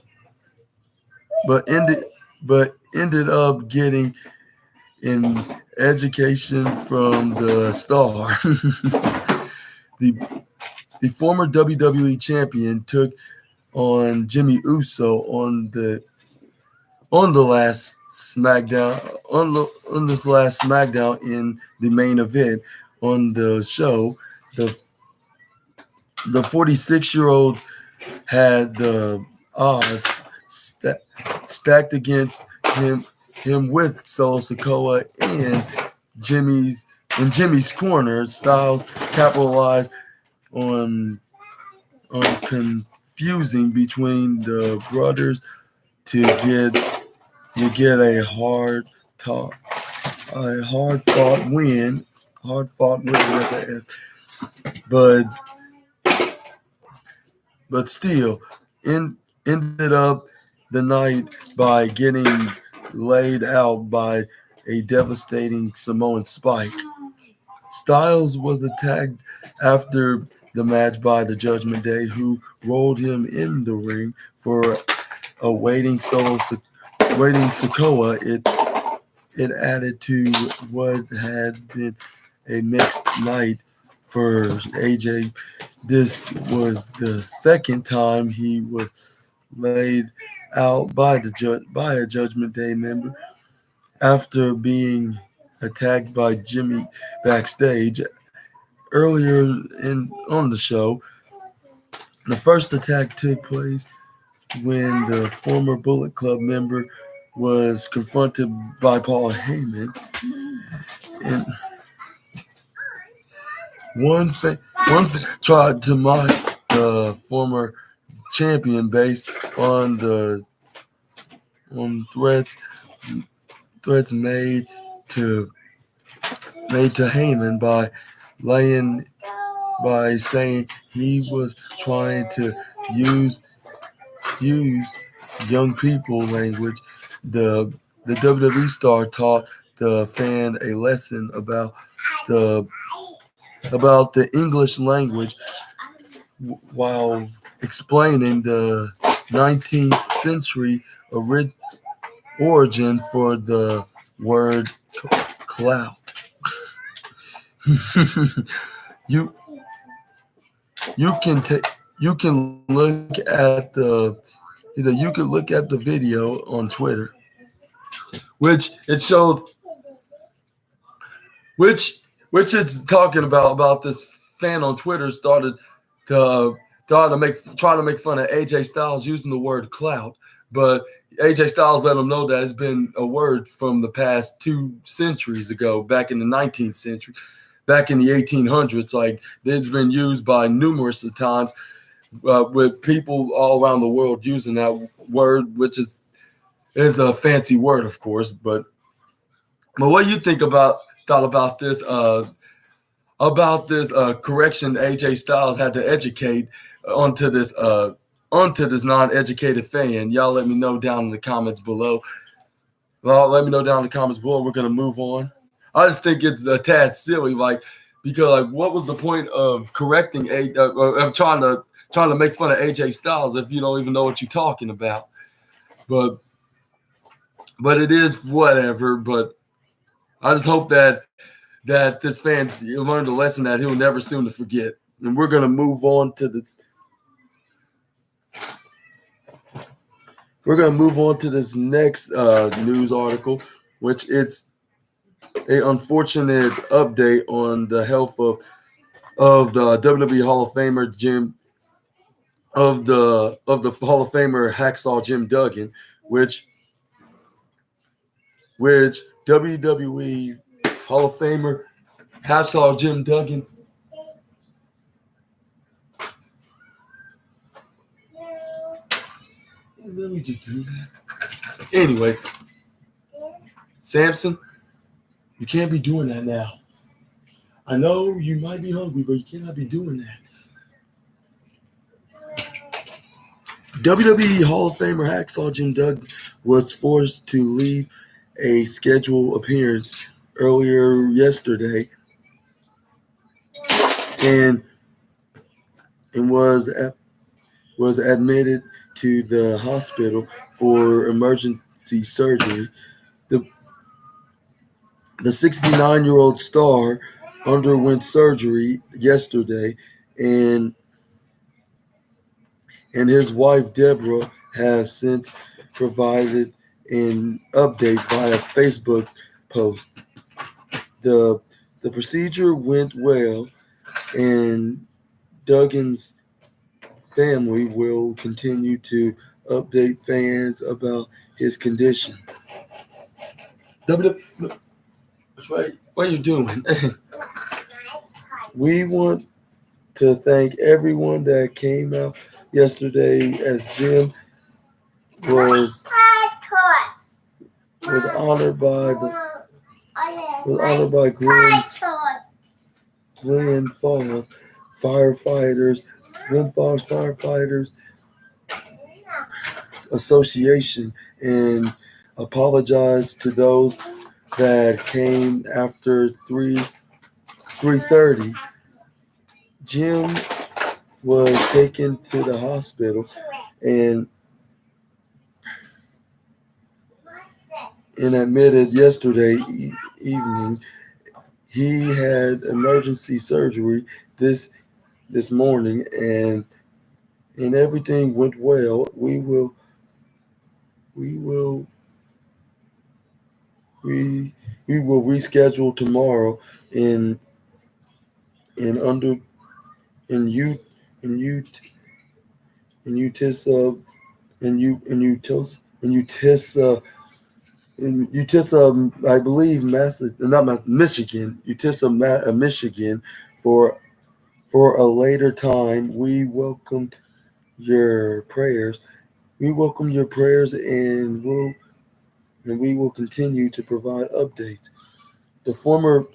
ended up getting an education from the star. The former WWE champion took on Jimmy Uso on last SmackDown on this last SmackDown in the main event on the show. The 46-year-old had the odds stacked against him with Solo Sikoa and Jimmy's corner. Styles capitalized on confusing between the brothers to get a hard fought win but still ended up the night by getting laid out by a devastating Samoan spike. Styles was attacked after the match by the Judgment Day, who rolled him in the ring for a waiting Sikoa. It added to what had been a mixed night for AJ. This was the second time he was laid out by a Judgment Day member after being attacked by Jimmy backstage earlier on the show. The first attack took place when the former Bullet Club member was confronted by Paul Heyman, and one tried to mock the former champion based on threats made to Heyman by saying he was trying to use young people language. The WWE star taught the fan a lesson about the English language while explaining the 19th century origin for the word clout. You can look at the video on Twitter, which it showed, which it's talking about this fan on Twitter started to try to make fun of AJ Styles using the word clout, but AJ Styles let him know that it's been a word from the past 2 centuries ago, back in the 19th century, back in the 1800s. Like, it's been used by numerous of times with people all around the world using that word, which is a fancy word, of course. But what do you think thought about this correction AJ Styles had to educate onto this non-educated fan? Y'all let me know down in the comments below. Well, let me know down in the comments below. We're gonna move on. I just think it's a tad silly, because what was the point of correcting trying to make fun of AJ Styles if you don't even know what you're talking about? But it is whatever. But I just hope that this fan learned a lesson that he'll never soon to forget. And we're gonna move on to this. We're gonna move on to this next news article, which it's an unfortunate update on the health of the WWE Hall of Famer Hall of Famer Hacksaw Jim Duggan, which WWE Hall of Famer Hacksaw Jim Duggan. Let me just do that. Anyway, Samson, you can't be doing that now. I know you might be hungry, but you cannot be doing that. WWE Hall of Famer Hacksaw Jim Duggan was forced to leave a scheduled appearance earlier yesterday and was admitted to the hospital for emergency surgery. The 69-year-old star underwent surgery yesterday, and his wife Deborah has since provided an update via Facebook post. The procedure went well, and Duggan's family will continue to update fans about his condition. That's right. What are you doing? We want to thank everyone that came out yesterday as Jim was honored by Glen Falls Firefighters Association, and apologize to those that came after 3:30. Jim was taken to the hospital and admitted yesterday evening. He had emergency surgery this morning, and everything went well. We will reschedule tomorrow in Utissa, I believe, Michigan, Michigan, for a later time. We welcome your prayers. We and we will continue to provide updates. The former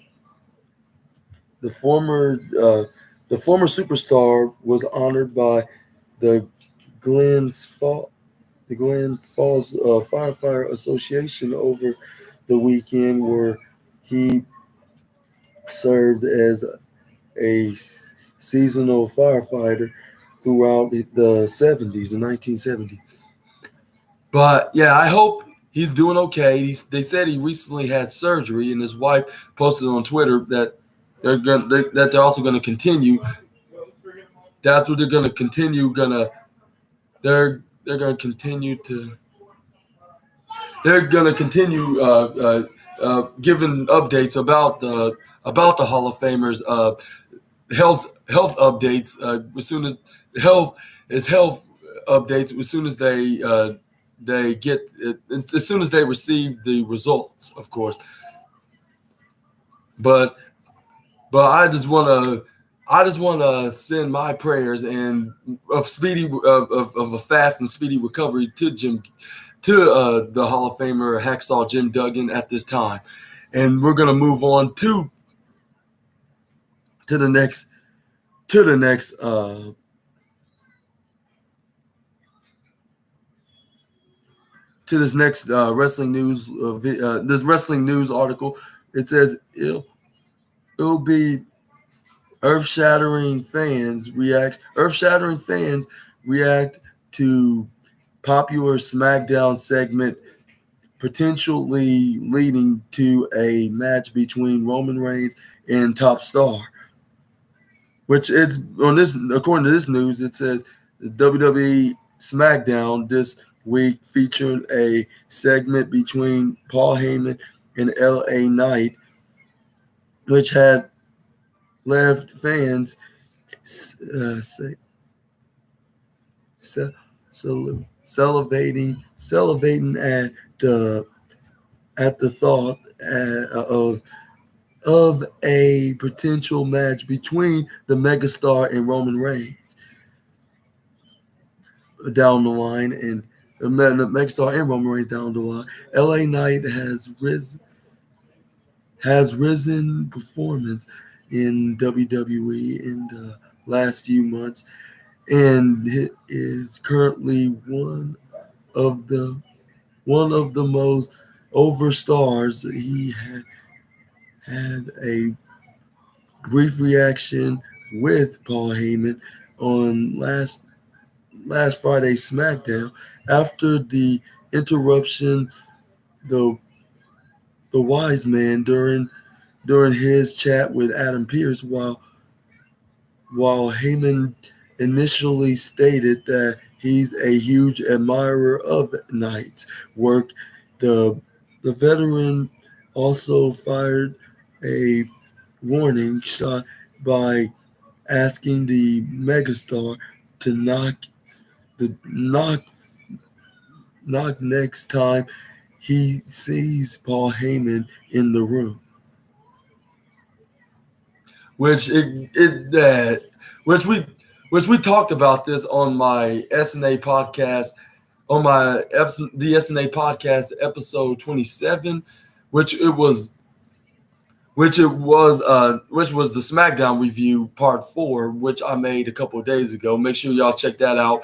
superstar was honored by the Glen Falls Firefighter Association over the weekend, where he served as a seasonal firefighter throughout the 1970s. But yeah, I hope he's doing okay. They said he recently had surgery, and his wife posted on Twitter that they're also going to continue. That's what they're going to continue. They're going to continue giving updates about the Hall of Famers, health updates as soon as health updates as soon as they they get it, as soon as they receive the results, of course. But I just want to send my prayers and of a fast and speedy recovery to the Hall of Famer Hacksaw Jim Duggan at this time, and we're gonna move on to the next to this next wrestling news this wrestling news article. It says it'll be earth-shattering fans react to popular SmackDown segment potentially leading to a match between Roman Reigns and Top Star. Which is according to this news, it says WWE SmackDown this week featured a segment between Paul Heyman and LA Knight, which had left fans salivating at the thought of a potential match between the megastar and Roman Reigns down the line, and the megastar and Roman Reigns down the line. LA Knight has risen performance in WWE in the last few months, and is currently one of the most over stars. He had a brief reaction with Paul Heyman on last Friday's SmackDown after the interruption. The wise man during his chat with Adam Pearce, while Heyman initially stated that he's a huge admirer of Knight's work, the veteran also fired a warning shot by asking the megastar to knock next time he sees Paul Heyman in the room. Which we talked about this on my SNA podcast, on the SNA podcast episode 27, which was the SmackDown review part 4, which I made a couple of days ago. Make sure y'all check that out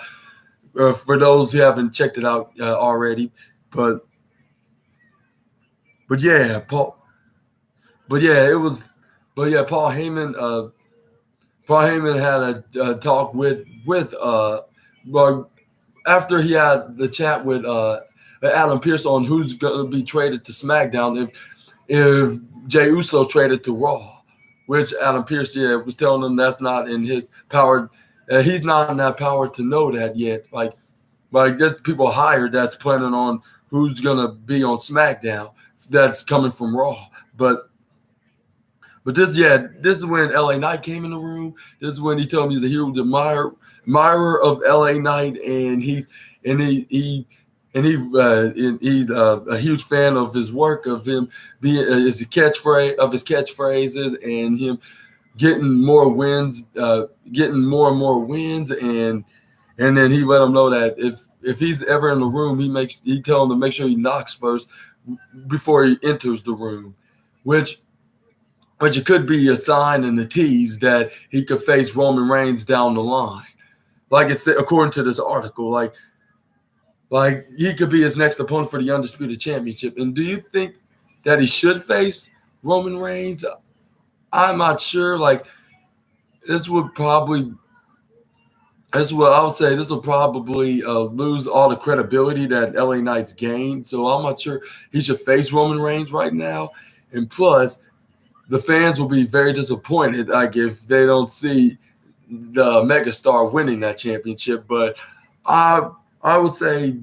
for those who haven't checked it out already. But yeah, Paul Heyman. Paul Heyman had a talk with after he had the chat with Adam Pearce on who's going to be traded to SmackDown if Jey Uso traded to Raw, which Adam Pearce was telling him that's not in his power. He's not in that power to know that yet. Like there's people hired that's planning on who's going to be on SmackDown that's coming from Raw. But this is when LA Knight came in the room. This is when he told me that he was an admirer of LA Knight, and he's a huge fan of his work, of him being his catchphrases, and him getting more wins, getting more and more wins, and then he let him know that if he's ever in the room, he tell him to make sure he knocks first before he enters the room, which it could be a sign and a tease that he could face Roman Reigns down the line. Like it said, according to this article, like he could be his next opponent for the Undisputed Championship. And do you think that he should face Roman Reigns? I'm not sure. Like this would probably lose all the credibility that LA Knight's gained. So I'm not sure he should face Roman Reigns right now. And plus, the fans will be very disappointed, like if they don't see the megastar winning that championship. But I would say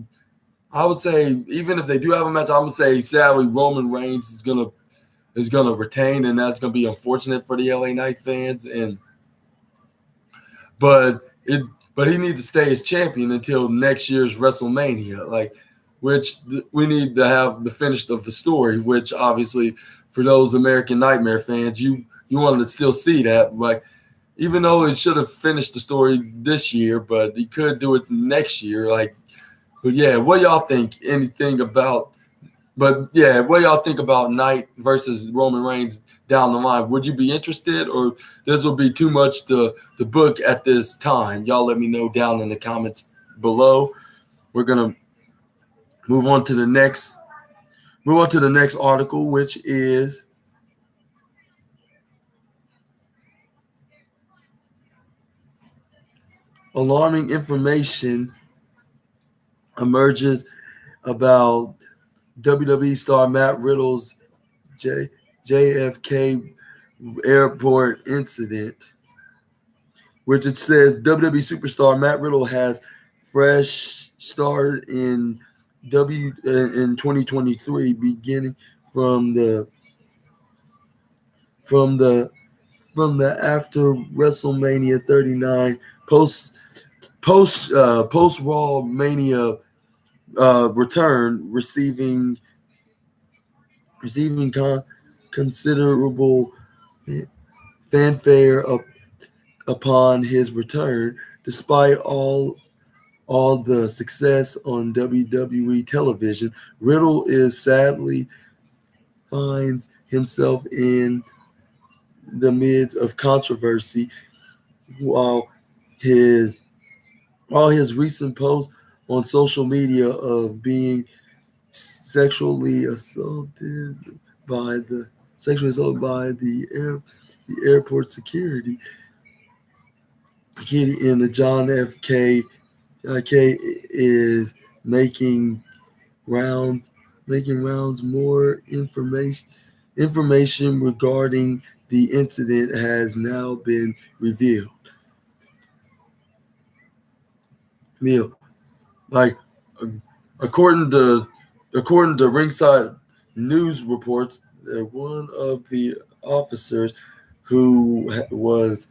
even if they do have a match, I'm gonna say sadly Roman Reigns is gonna retain, and that's gonna be unfortunate for the LA Knight fans. But he needs to stay as champion until next year's WrestleMania. we need to have the finish of the story, which obviously for those American Nightmare fans, you wanted to still see that. Like, even though it should have finished the story this year, but he could do it next year. Like, but yeah, what y'all think? What y'all think about Knight versus Roman Reigns down the line? Would you be interested, or this will be too much to book at this time? Y'all let me know down in the comments below. We're gonna move on to the next article, which is alarming information emerges about WWE star Matt Riddle's JFK airport incident, which it says WWE superstar Matt Riddle has fresh start in 2023, beginning from the after WrestleMania 39 post Raw Mania return, receiving considerable fanfare upon his return, despite all the success on WWE television. Riddle sadly finds himself in the midst of controversy, while his recent posts on social media of being sexually assaulted by the airport security in the John F. K. is making rounds. More information regarding the incident has now been revealed. Like, according to Ringside News reports, one of the officers who was,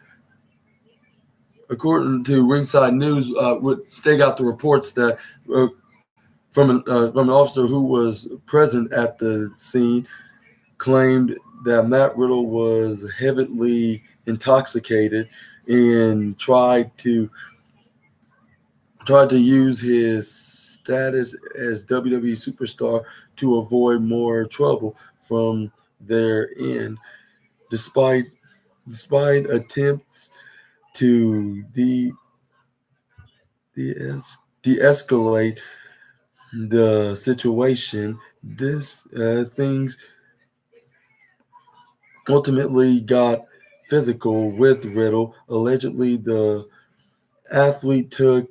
according to Ringside News, they got the reports that from an officer who was present at the scene, claimed that Matt Riddle was heavily intoxicated and tried to use his status as WWE superstar to avoid more trouble from their end, despite attempts to de-escalate the situation. Things ultimately got physical with Riddle. Allegedly, the athlete took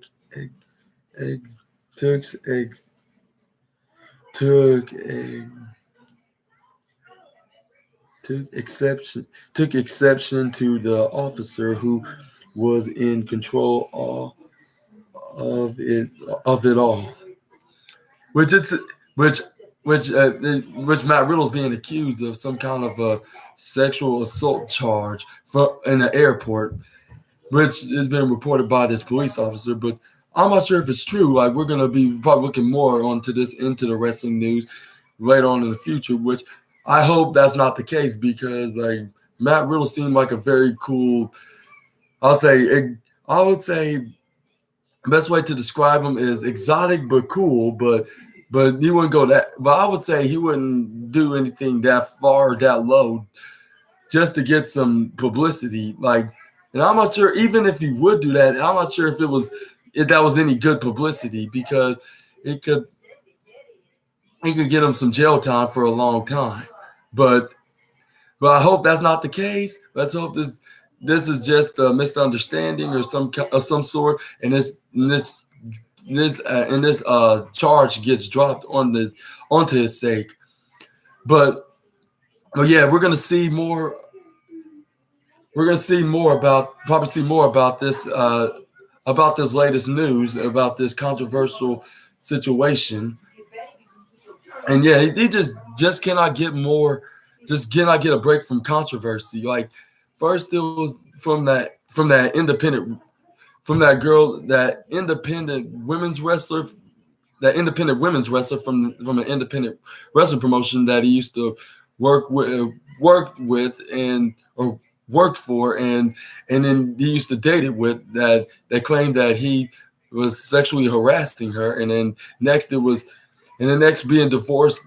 exception to the officer who was in control of it all, which Matt Riddle's being accused of some kind of a sexual assault charge in the airport, which has been reported by this police officer. But I'm not sure if it's true. Like, we're gonna be probably looking more into the wrestling news later on in the future, which I hope that's not the case, because like Matt Riddle seemed like a very cool. I would say the best way to describe him is exotic but cool, but he wouldn't go that. But I would say he wouldn't do anything that far or that low just to get some publicity. Like, and I'm not sure even if he would do that. I'm not sure if that was any good publicity, because it could get him some jail time for a long time. But I hope that's not the case. Let's hope this is just a misunderstanding or some sort, and this charge gets dropped onto his sake. But yeah, we're gonna see more. We're gonna see more about this latest news about this controversial situation. And yeah, he just cannot get more. Just cannot get a break from controversy. Like, first it was from that independent women's wrestler that independent women's wrestler from an independent wrestling promotion that he used to worked with and or worked for, and then he used to date it with that claimed that he was sexually harassing her, and then next it was, and then next being divorced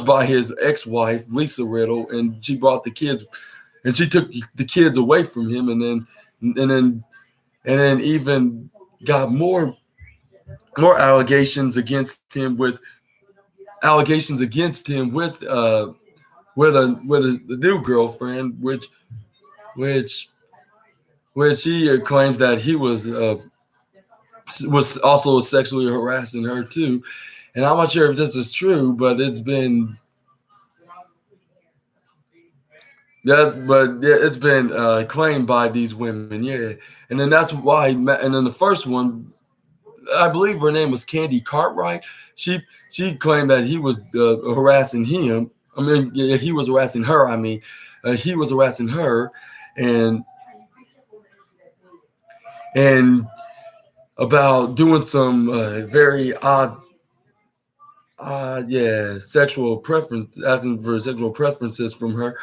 by his ex-wife Lisa Riddle, and she brought the kids, and she took the kids away from him, and then even got more allegations against him with with a new girlfriend, which he claims that he was also sexually harassing her too. And I'm not sure if this is true, but it's been it's been claimed by these women, yeah. And then that's why, and then the first one, I believe her name was Candy Cartwright. She claimed that he was harassing him. I mean, yeah, he was harassing her. I mean, he was harassing her, and about doing some very odd, sexual preference, asking for sexual preferences from her,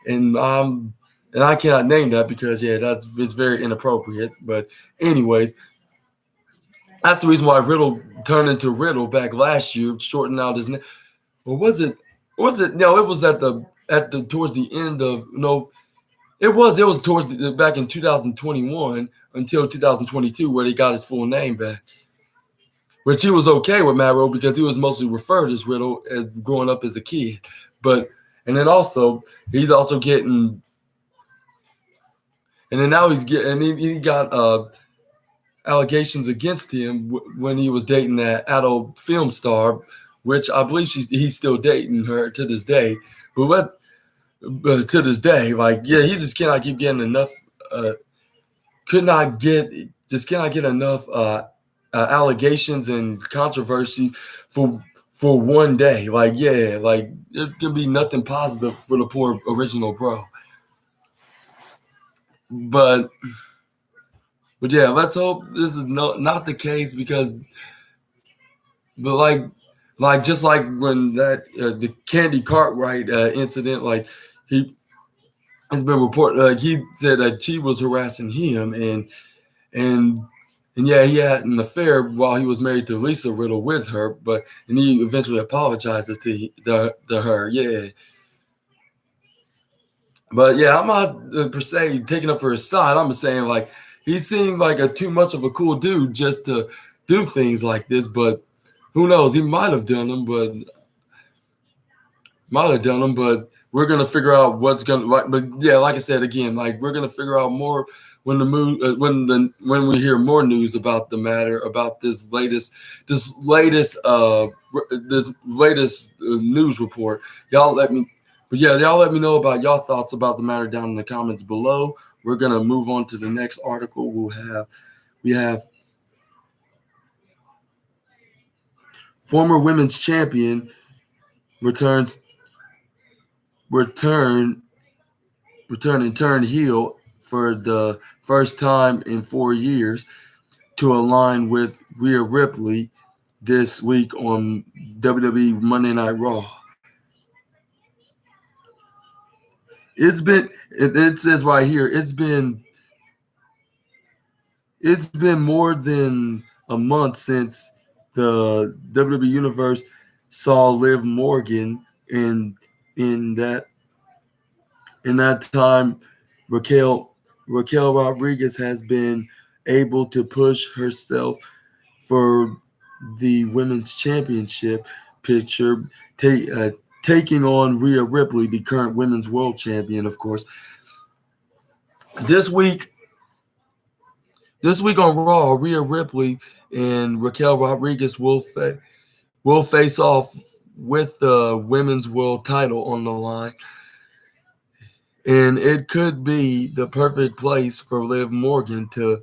and I cannot name that because it's very inappropriate. But anyways, that's the reason why Riddle turned into Riddle back last year, shortened out his name. Or was it? No, it was at the towards the end of no. It was towards back in 2021 until 2022 where he got his full name back, which he was okay with Matt Riddle because he was mostly referred as Riddle as growing up as a kid. But and then also he's also getting, and then now he's getting, and he got allegations against him when he was dating that adult film star, which I believe he's still dating her to this day. But to this day, he just cannot keep getting enough. Cannot get enough allegations and controversy for one day. It can be nothing positive for the poor original bro. But yeah, let's hope this is not the case because, but just like when that the Candy Cartwright incident, he has been reported. He said that she was harassing him, and yeah, he had an affair while he was married to Lisa Riddle with her, and he eventually apologizes to her. Yeah. But yeah, I'm not per se taking up for his side. I'm just saying he seemed like a too much of a cool dude just to do things like this. But who knows? He might have done them, but we're gonna figure out what's gonna. But yeah, like I said again, we're gonna figure out more when we hear more news about the matter, about this latest news report. Y'all let me know about y'all thoughts about the matter down in the comments below. We're gonna move on to the next article. We have former women's champion return and turn heel for the first time in 4 years to align with Rhea Ripley this week on WWE Monday Night Raw. It says right here, it's been more than a month since the WWE Universe saw Liv Morgan, in that time Raquel Rodriguez has been able to push herself for the women's championship picture, taking on Rhea Ripley, the current women's world champion, of course. This week on Raw, Rhea Ripley and Raquel Rodriguez will face off with the women's world title on the line. And it could be the perfect place for Liv Morgan to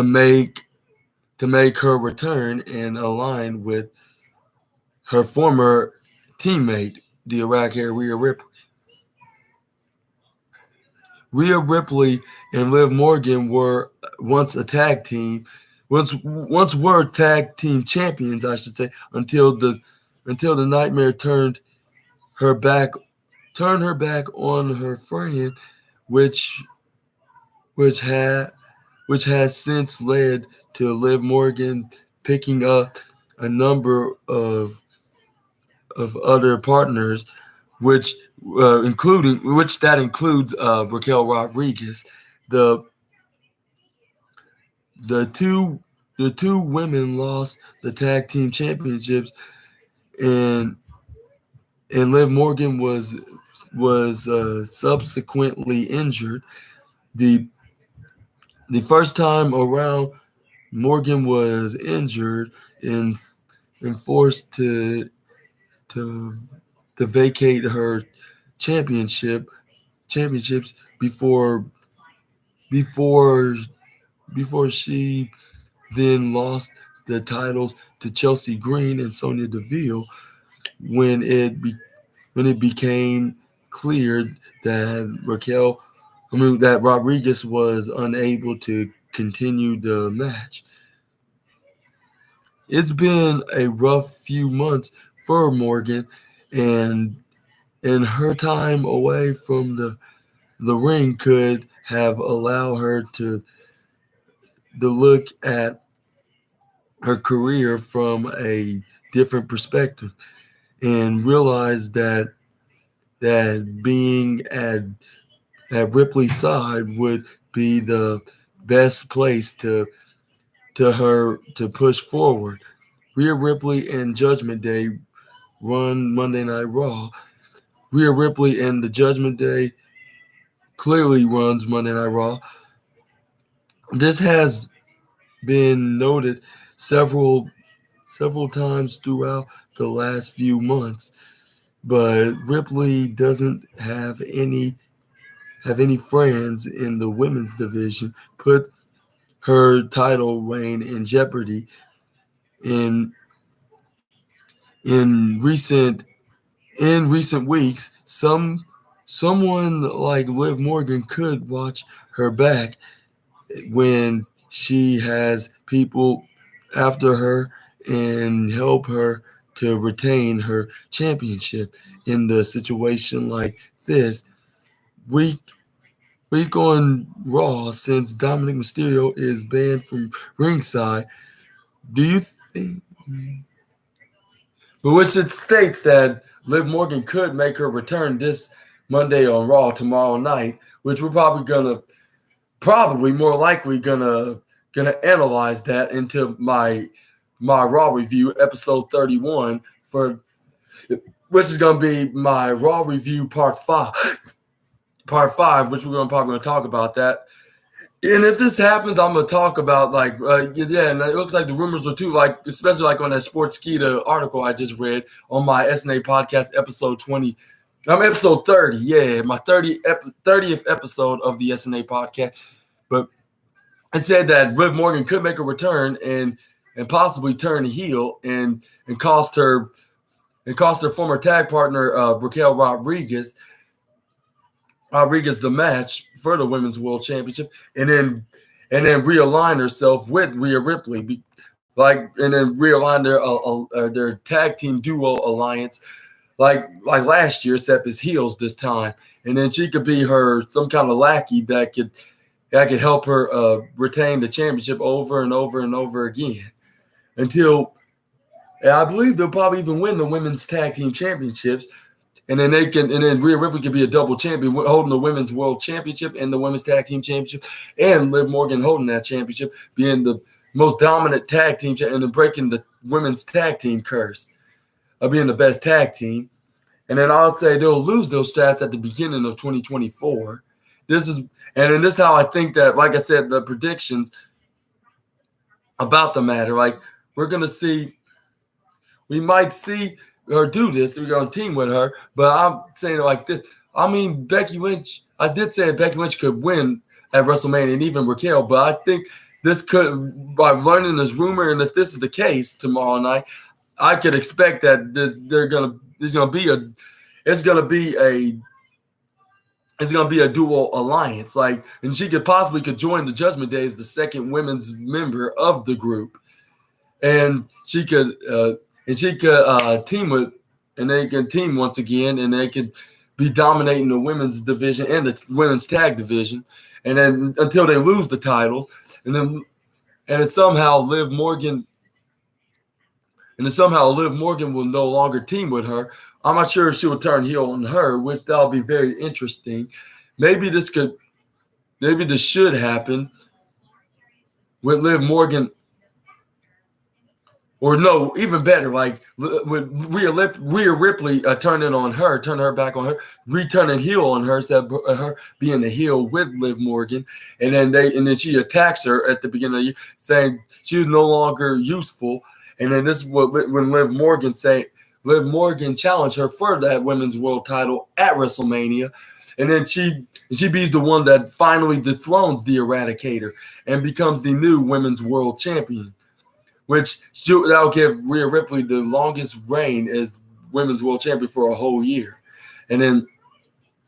make her return and align with her former teammate, the Iraq-hair Rhea Ripley. Rhea Ripley and Liv Morgan were once a tag team once were tag team champions, I should say, until the Nightmare turned her back on her friend, which which had which has since led to Liv Morgan picking up a number of other partners, which includes Raquel Rodriguez. The the two the two women lost the tag team championships, and Liv Morgan was subsequently injured. the The first time around, Morgan was injured and forced to vacate her championships before before she then lost the titles to Chelsea Green and Sonya Deville when it became clear that Rodriguez was unable to continue the match. It's been a rough few months for Morgan, and her time away from the ring could have allowed her to look at her career from a different perspective and realize that being at Ripley's side would be the best place to push forward. Rhea Ripley and Judgment Day run Monday Night Raw. Rhea Ripley and the Judgment Day clearly runs Monday Night Raw. This has been noted several times throughout the last few months, but Ripley doesn't have any friends in the women's division, put her title reign in jeopardy. In recent weeks, someone like Liv Morgan could watch her back when she has people after her and help her to retain her championship. In the situation like this, week on Raw, since Dominic Mysterio is banned from ringside, do you think? But which it states that Liv Morgan could make her return this Monday on Raw tomorrow night, which we're probably more likely gonna analyze that into my Raw review, episode 31, which is gonna be my Raw review part 5, which we're probably gonna talk about that. And if this happens, I'm gonna talk about and it looks like the rumors are too, especially on that Sportskeeda article I just read on my SNA podcast, episode 20. I'm episode 30, yeah, my 30th episode of the SNA podcast. But it said that Liv Morgan could make a return and possibly turn heel and cost her former tag partner Raquel Rodriguez the match for the Women's World Championship, and then realign herself with Rhea Ripley, and then realign their tag team duo alliance, like last year, except as heels this time, and then she could be some kind of lackey that could help her retain the championship over and over and over again until I believe they'll probably even win the women's tag team championships. And then Rhea Ripley could be a double champion, holding the Women's World Championship and the Women's Tag Team Championship, and Liv Morgan holding that championship, being the most dominant tag team and then breaking the women's tag team curse of being the best tag team. And then I'll say they'll lose those stats at the beginning of 2024. This is how I think that, like I said, the predictions about the matter, we're gonna see, we might see her do this. We're going to team with her, but I'm saying it like this. I mean, Becky Lynch, I did say Becky Lynch could win at WrestleMania, and even Raquel, but I think this could, by learning this rumor, and if this is the case tomorrow night, I could expect that it's going to be it's going to be a dual alliance. Like, and she could join the Judgment Day as the second women's member of the group, and she could team with, and they can team once again, and they could be dominating the women's division and the women's tag division, and then until they lose the titles, and then somehow Liv Morgan will no longer team with her. I'm not sure if she will turn heel on her, which that'll be very interesting. Maybe this should happen with Liv Morgan, or no, even better, like with Rhea Ripley turning her back on her, returning heel on her, instead of her being the heel with Liv Morgan, and then she attacks her at the beginning of the year, saying she was no longer useful. And then this is when Liv Morgan challenged her for that women's world title at WrestleMania. And then she beats the one that finally dethrones the Eradicator and becomes the new women's world champion, which that'll give Rhea Ripley the longest reign as women's world champion for a whole year. And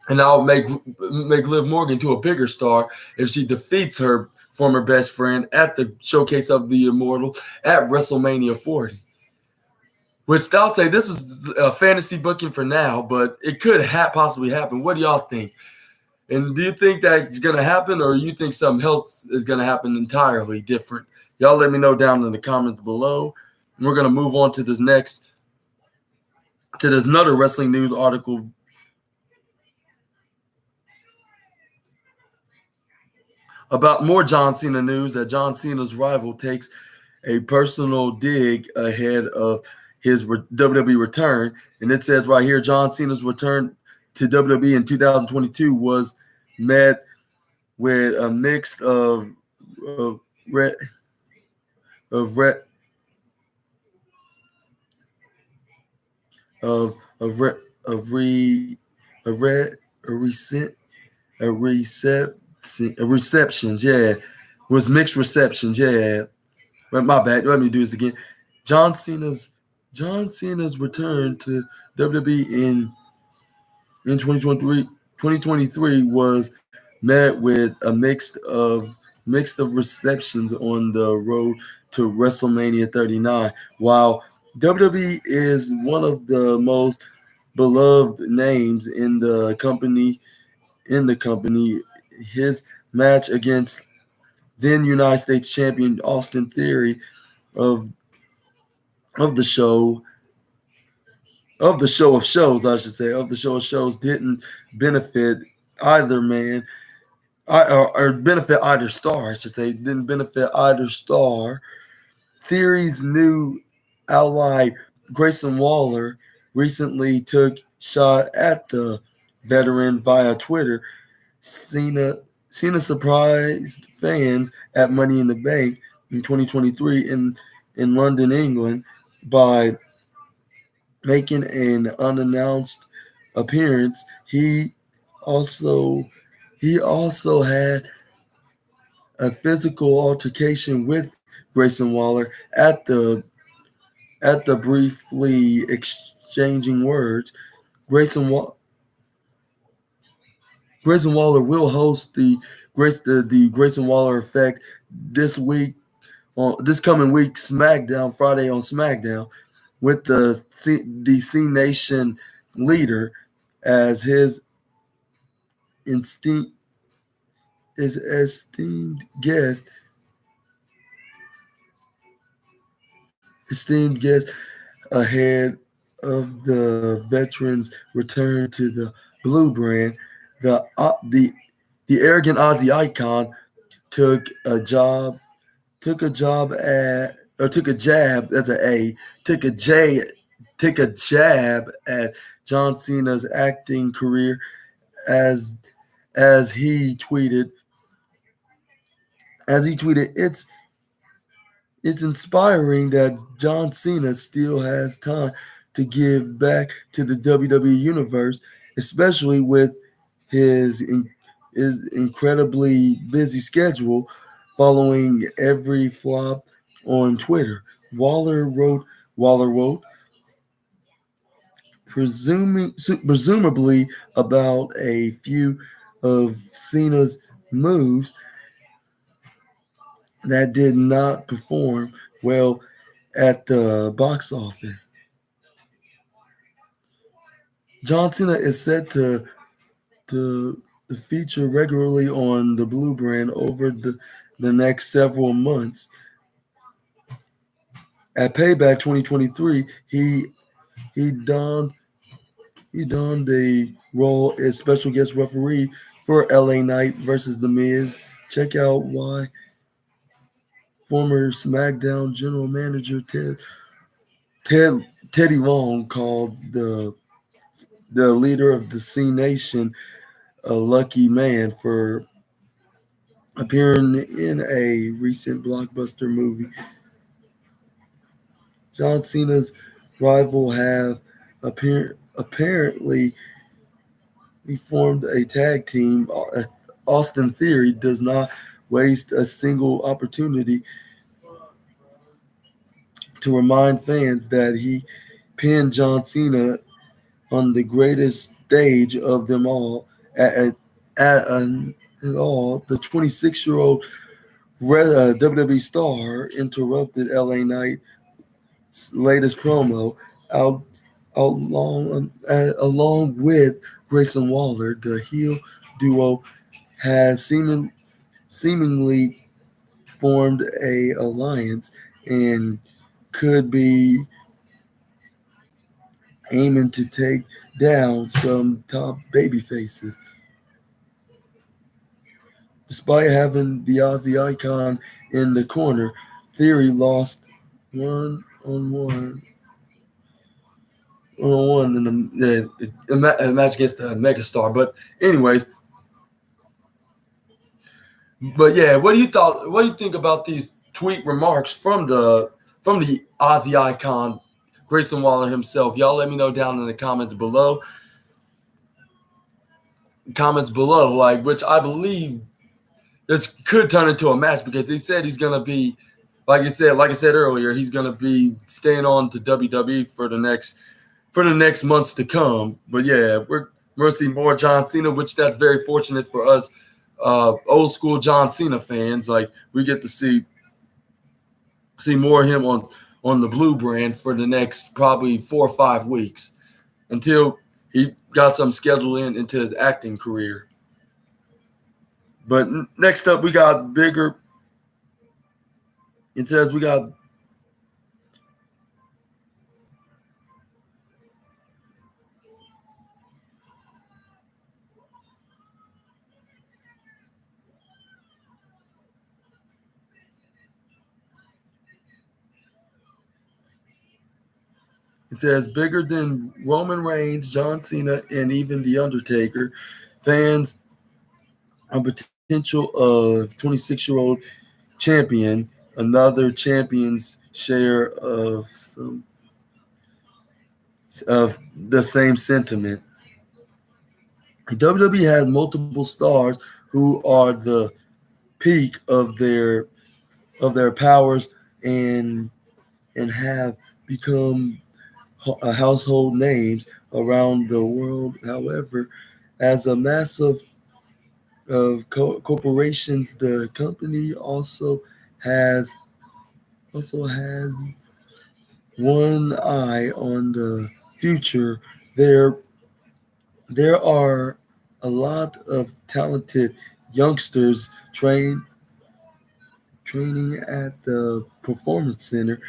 I'll make Liv Morgan to a bigger star if she defeats her former best friend at the Showcase of the Immortal at WrestleMania 40. Which I'll say this is a fantasy booking for now, but it could possibly happen. What do y'all think? And do you think that's going to happen, or you think something else is going to happen entirely different? Y'all let me know down in the comments below. And we're going to move on to this another wrestling news article. About more John Cena news, that John Cena's rival takes a personal dig ahead of his WWE return. And it says right here, John Cena's return to WWE in 2022 was met with a mix of receptions, yeah. Was mixed receptions, yeah. But my bad. Let me do this again. John Cena's return to WWE in 2023 was met with a mix of receptions on the road to WrestleMania 39. While WWE is one of the most beloved names in the company, his match against then United States champion Austin Theory of the show of shows didn't benefit either man, or benefit either star, I should say. Didn't benefit either star. Theory's new ally Grayson Waller recently took shot at the veteran via Twitter. Cena surprised fans at Money in the Bank in 2023 in London, England, by making an unannounced appearance. He also had a physical altercation with Grayson Waller at the briefly exchanging words. Grayson Waller will host the Grayson Waller Effect this coming week SmackDown, Friday on SmackDown, with the C Nation leader as his esteemed guest. Ahead of the veteran's return to the Blue brand. The arrogant Aussie icon took a jab. That's an A. Took a jab at John Cena's acting career, as he tweeted. It's inspiring that John Cena still has time to give back to the WWE universe, especially with his incredibly busy schedule following every flop on Twitter. Waller wrote, presumably about a few of Cena's moves that did not perform well at the box office. John Cena is set to feature regularly on the Blue brand over the next several months. At Payback 2023, he donned he donned a role as special guest referee for LA Knight versus The Miz. Check out why former SmackDown general manager Teddy Long called the leader of the C Nation a lucky man for appearing in a recent blockbuster movie. John Cena's rival have apparently formed a tag team. Austin Theory does not waste a single opportunity to remind fans that he pinned John Cena on the greatest stage of them all. At all, the 26-year-old WWE star interrupted LA Knight's latest promo out, along with Grayson Waller. The heel duo has seemingly formed a alliance and could be aiming to take down some top baby faces. Despite having the Aussie icon in the corner, Theory lost one on one in the match against the Megastar. But anyways, but yeah, what do you think about these tweet remarks from the Aussie icon Grayson Waller himself? Y'all let me know down in the comments below. Like, which I believe this could turn into a match because he said he's gonna be, like I said earlier, he's gonna be staying on to WWE for the next months to come. But yeah, we're gonna see more John Cena, which that's very fortunate for us, old school John Cena fans. Like, we get to see more of him on the Blue brand for the next probably 4 or 5 weeks until he got some scheduled into his acting career. But next up, we got bigger. It says we got bigger than Roman Reigns, John Cena, and even The Undertaker. Fans a potential of 26-year-old champion, another champion's share of the same sentiment. WWE has multiple stars who are the peak of their powers and have become household names around the world. However, as a massive of corporations, the company also has one eye on the future. There are a lot of talented youngsters training at the performance center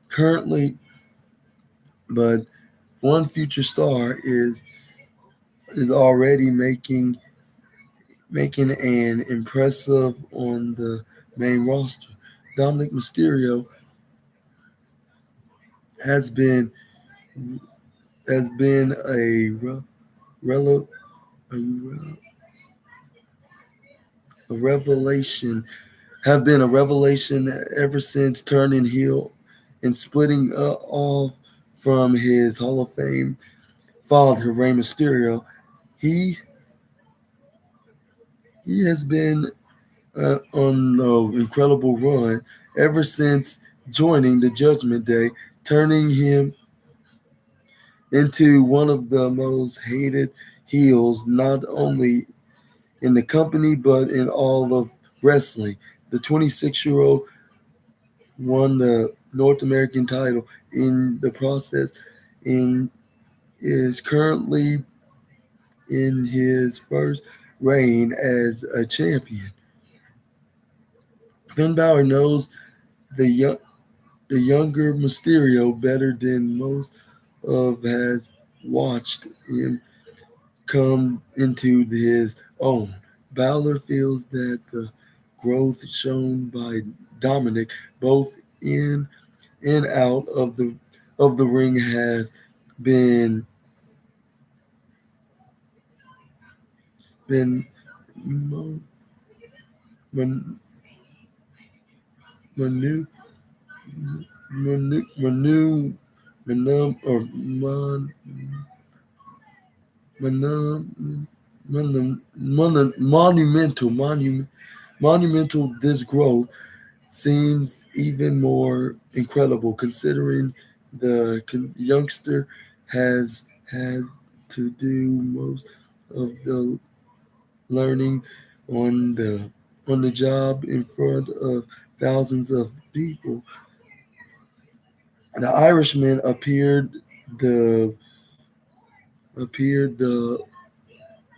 currently, but one future star is already making an impressive on the main roster. Dominic Mysterio has been a revelation ever since turning heel and splitting off from his Hall of Fame father, Rey Mysterio. He has been on an incredible run ever since joining the Judgment Day, turning him into one of the most hated heels, not only in the company, but in all of wrestling. The 26-year-old won the North American title in the process and is currently in his first reign as a champion. Finn Balor knows the the younger Mysterio better than most of has watched him come into his own. Balor feels that the growth shown by Dominic, both in and out of the ring, has been been mo- man, manu, manu, manum, or manum, monumental. This growth seems even more incredible considering the youngster has had to do most of the learning on the job in front of thousands of people. The Irishman the appeared the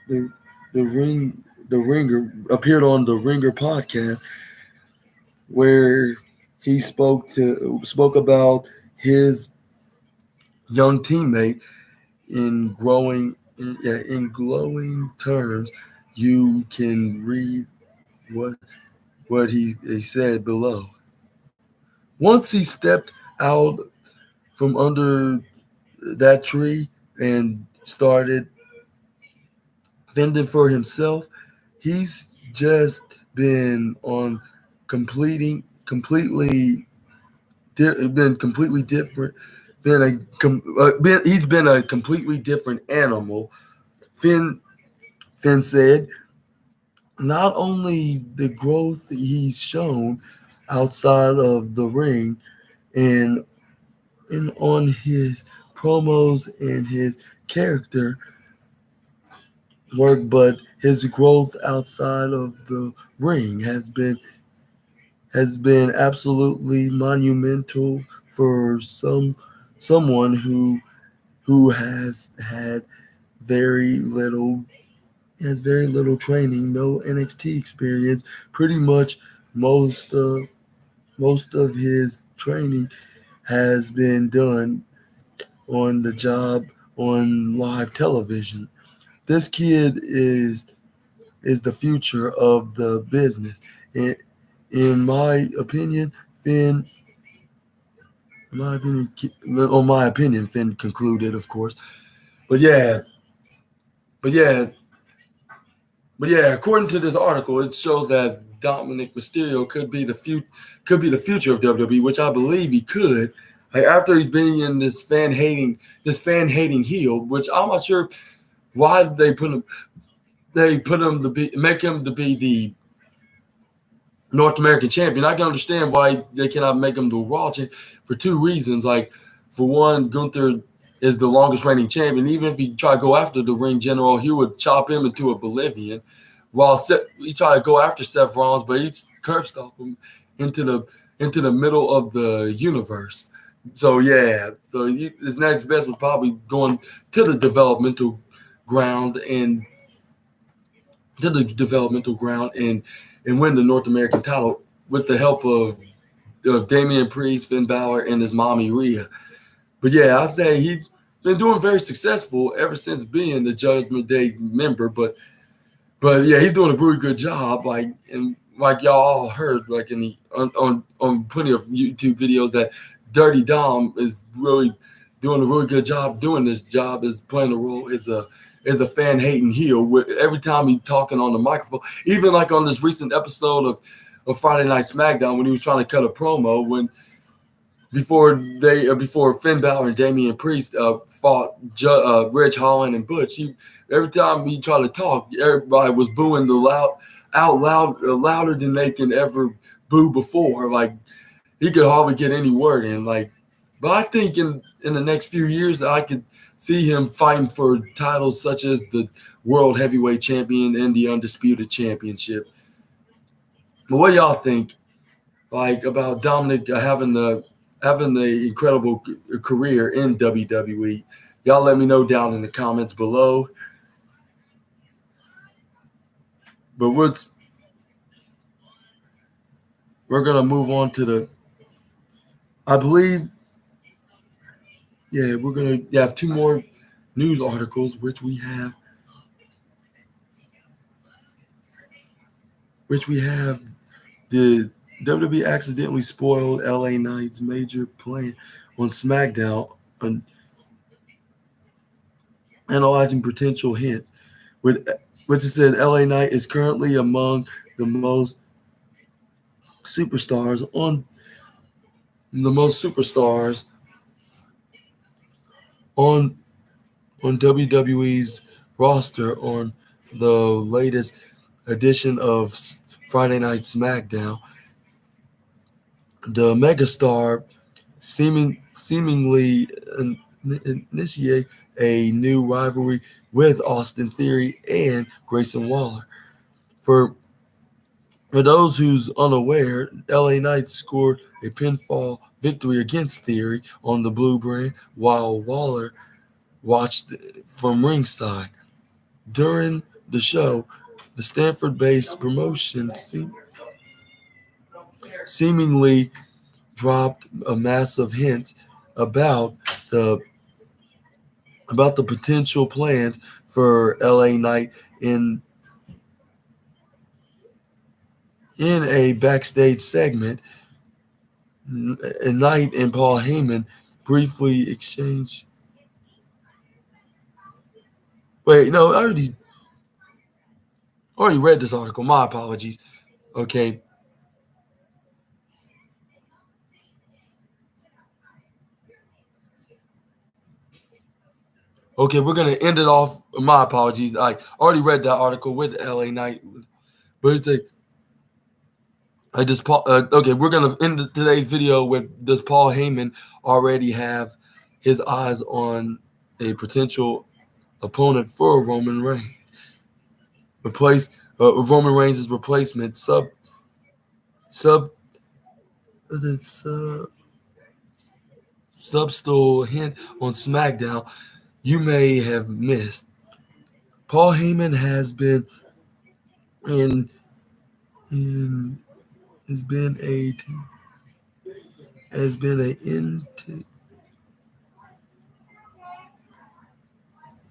the ring the ringer appeared on the Ringer podcast where he spoke about his young teammate in in glowing terms. You can read what he said below. Once he stepped out from under that tree and started fending for himself, he's just been on been completely different. He's been a completely different animal. Finn Finn said, not only the growth he's shown outside of the ring and on his promos and his character work, but his growth outside of the ring has been absolutely monumental for someone who very little has very little training, no NXT experience. Pretty much most of most of his training has been done on the job on live television. This kid is the future of the business. In, in my opinion, Finn. In my opinion, Finn concluded, of course. But yeah, but yeah, but yeah. According to this article, it shows that Dominic Mysterio could be the future of WWE, which I believe he could. Like after he's been in this fan hating heel, which I'm not sure why they put him make him to be the North American champion. I can understand why they cannot make him the Raw champion for two reasons. Like, for one, Gunther is the longest reigning champion. Even if he try to go after the ring general, he would chop him into oblivion. While he tried to go after Seth Rollins, but he'd curb stomp him into the middle of the universe. So yeah, his next best was probably going to the developmental ground and win the North American title with the help of Damian Priest, Finn Balor, and his mommy Rhea. But yeah, I say he's been doing very successful ever since being the Judgment Day member. But yeah, he's doing a really good job. Like y'all all heard, like in the on plenty of YouTube videos, that Dirty Dom is really doing a really good job doing this job, is playing a role as a fan hating heel. Every time he's talking on the microphone, even like on this recent episode of Friday Night SmackDown when he was trying to cut a promo before Finn Balor and Damian Priest fought Ridge Holland and Butch. Every time he tried to talk, everybody was booing louder than they can ever boo before. Like he could hardly get any word in. Like But I think in the next few years, I could see him fighting for titles such as the World Heavyweight Champion and the Undisputed Championship. But what y'all think, like about Dominic having the incredible career in WWE? Y'all let me know down in the comments below. But we're gonna move on to the. I believe, yeah, we're gonna have two more news articles, which we have the WWE accidentally spoiled LA Knight's major plan on SmackDown, analyzing potential hints. With which it says LA Knight is currently among the most superstars on WWE's roster on the latest edition of Friday Night SmackDown. The megastar seemingly initiate a new rivalry with Austin Theory and Grayson Waller. For those who's unaware, LA Knight scored a pinfall victory against Theory on the Blue Brand, while Waller watched from ringside. During the show, the Stanford-based promotion seemingly dropped a massive hints about the potential plans for LA Knight in a backstage segment. Knight and Paul Heyman briefly exchanged. Wait, no, I already read this article. My apologies. Okay. Okay, we're gonna end it off. My apologies. I already read that article with LA Knight, but it's a. Okay, we're gonna end today's video with, does Paul Heyman already have his eyes on a potential opponent for Roman Reigns? Roman Reigns' replacement subtle hint on SmackDown you may have missed. Paul Heyman has been in has been a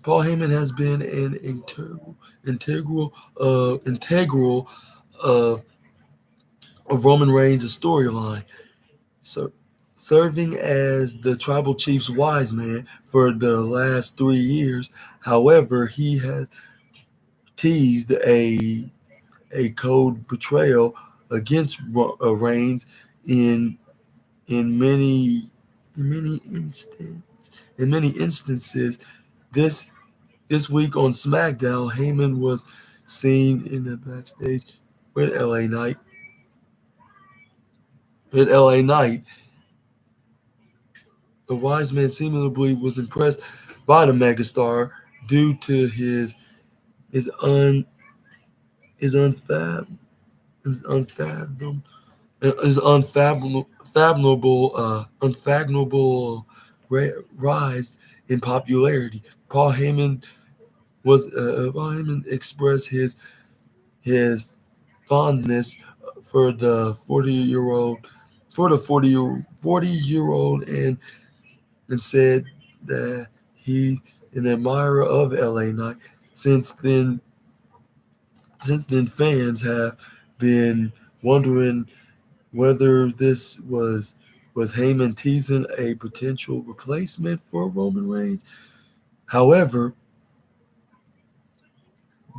Paul Heyman has been an integral of Roman Reigns' storyline. So, serving as the tribal chief's wise man for the last 3 years. However, he has teased a cold betrayal against Reigns in many instances. This week on SmackDown, Heyman was seen in the backstage with LA Knight. The wise man seemingly was impressed by the megastar due to his unfathomable rise in popularity. Paul Heyman expressed his fondness for the 40-year-old and said that he's an admirer of LA Knight. Since then, fans have been wondering whether this was Heyman teasing a potential replacement for Roman Reigns. However,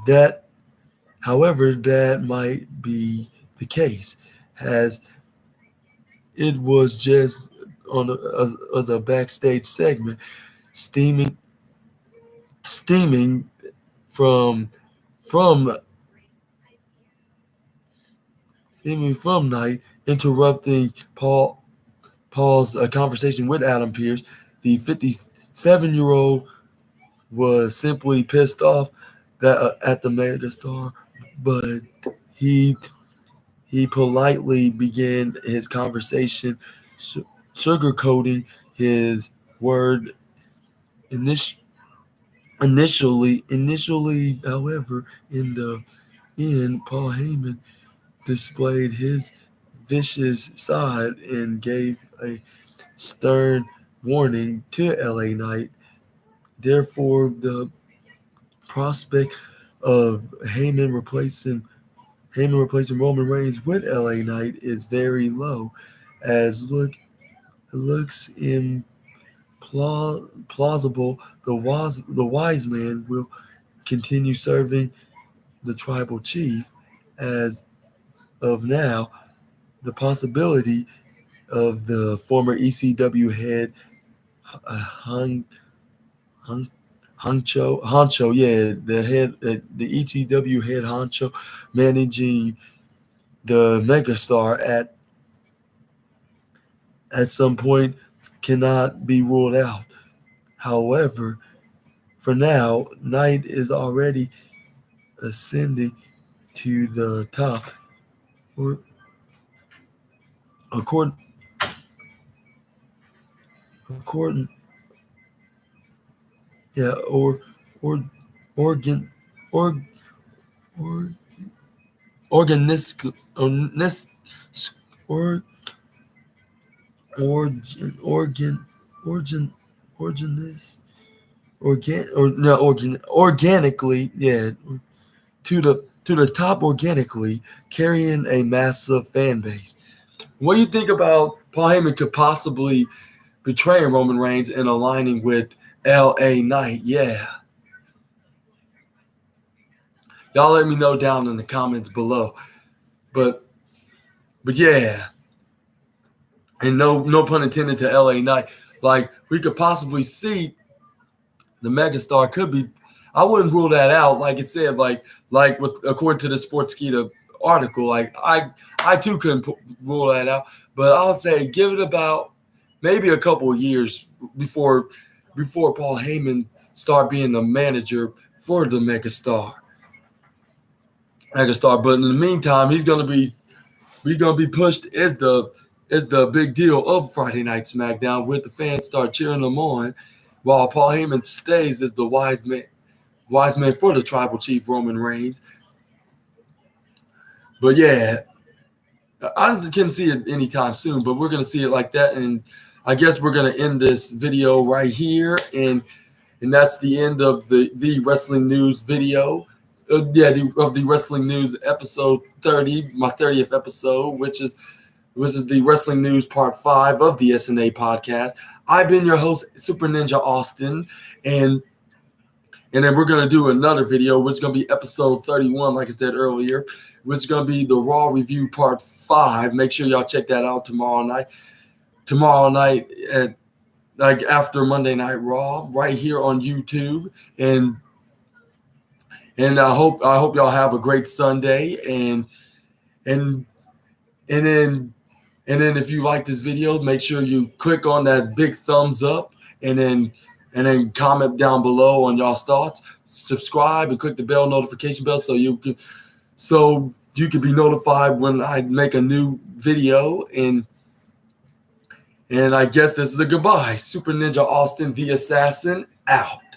that might be the case, as it was just on a backstage segment, steaming from Night, interrupting Paul Paul's conversation with Adam Pearce, the 57-year-old was simply pissed off that at the megastar, but he politely began his conversation, sugarcoating his word. Initially, however, in the end, Paul Heyman displayed his vicious side and gave a stern warning to LA Knight. Therefore, the prospect of Heyman replacing Roman Reigns with LA Knight is very low, as looks implausible. The wise man will continue serving the tribal chief. As of now, the possibility of the former ECW head Hung Honcho, yeah, the ECW head honcho managing the megastar at some point cannot be ruled out. However, for now, Knight is already ascending to the top. Or according according yeah or organ or or organisk or organ organ organically, yeah, to the top organically, carrying a massive fan base. What do you think about Paul Heyman could possibly betraying Roman Reigns and aligning with LA Knight? Yeah. Y'all let me know down in the comments below. But yeah. And no pun intended to LA Knight. Like, we could possibly see the megastar could be. I wouldn't rule that out. Like it said, like with according to the Sportskeeda article, like I too couldn't rule that out. But I would say give it about maybe a couple of years before Paul Heyman start being the manager for the megastar. But in the meantime, he's gonna be pushed as the big deal of Friday Night SmackDown, with the fans start cheering him on, while Paul Heyman stays as the wise man for the tribal chief Roman Reigns. But yeah, I can't see it anytime soon, but we're going to see it like that. And I guess we're going to end this video right here. And that's the end of the wrestling news video. Of the wrestling news episode 30, my 30th episode, which is the wrestling news part 5 of the SNA podcast. I've been your host, Super Ninja Austin, and then we're going to do another video, which is going to be episode 31, like I said earlier, which is going to be the Raw review part 5. Make sure y'all check that out tomorrow night. Tomorrow night at after Monday Night Raw, right here on YouTube, and I hope y'all have a great Sunday, and then if you like this video, make sure you click on that big thumbs up, and then comment down below on y'all's thoughts. Subscribe and click the bell notification bell so you can be notified when I make a new video. And I guess this is a goodbye. Super Ninja Austin, the Assassin, out.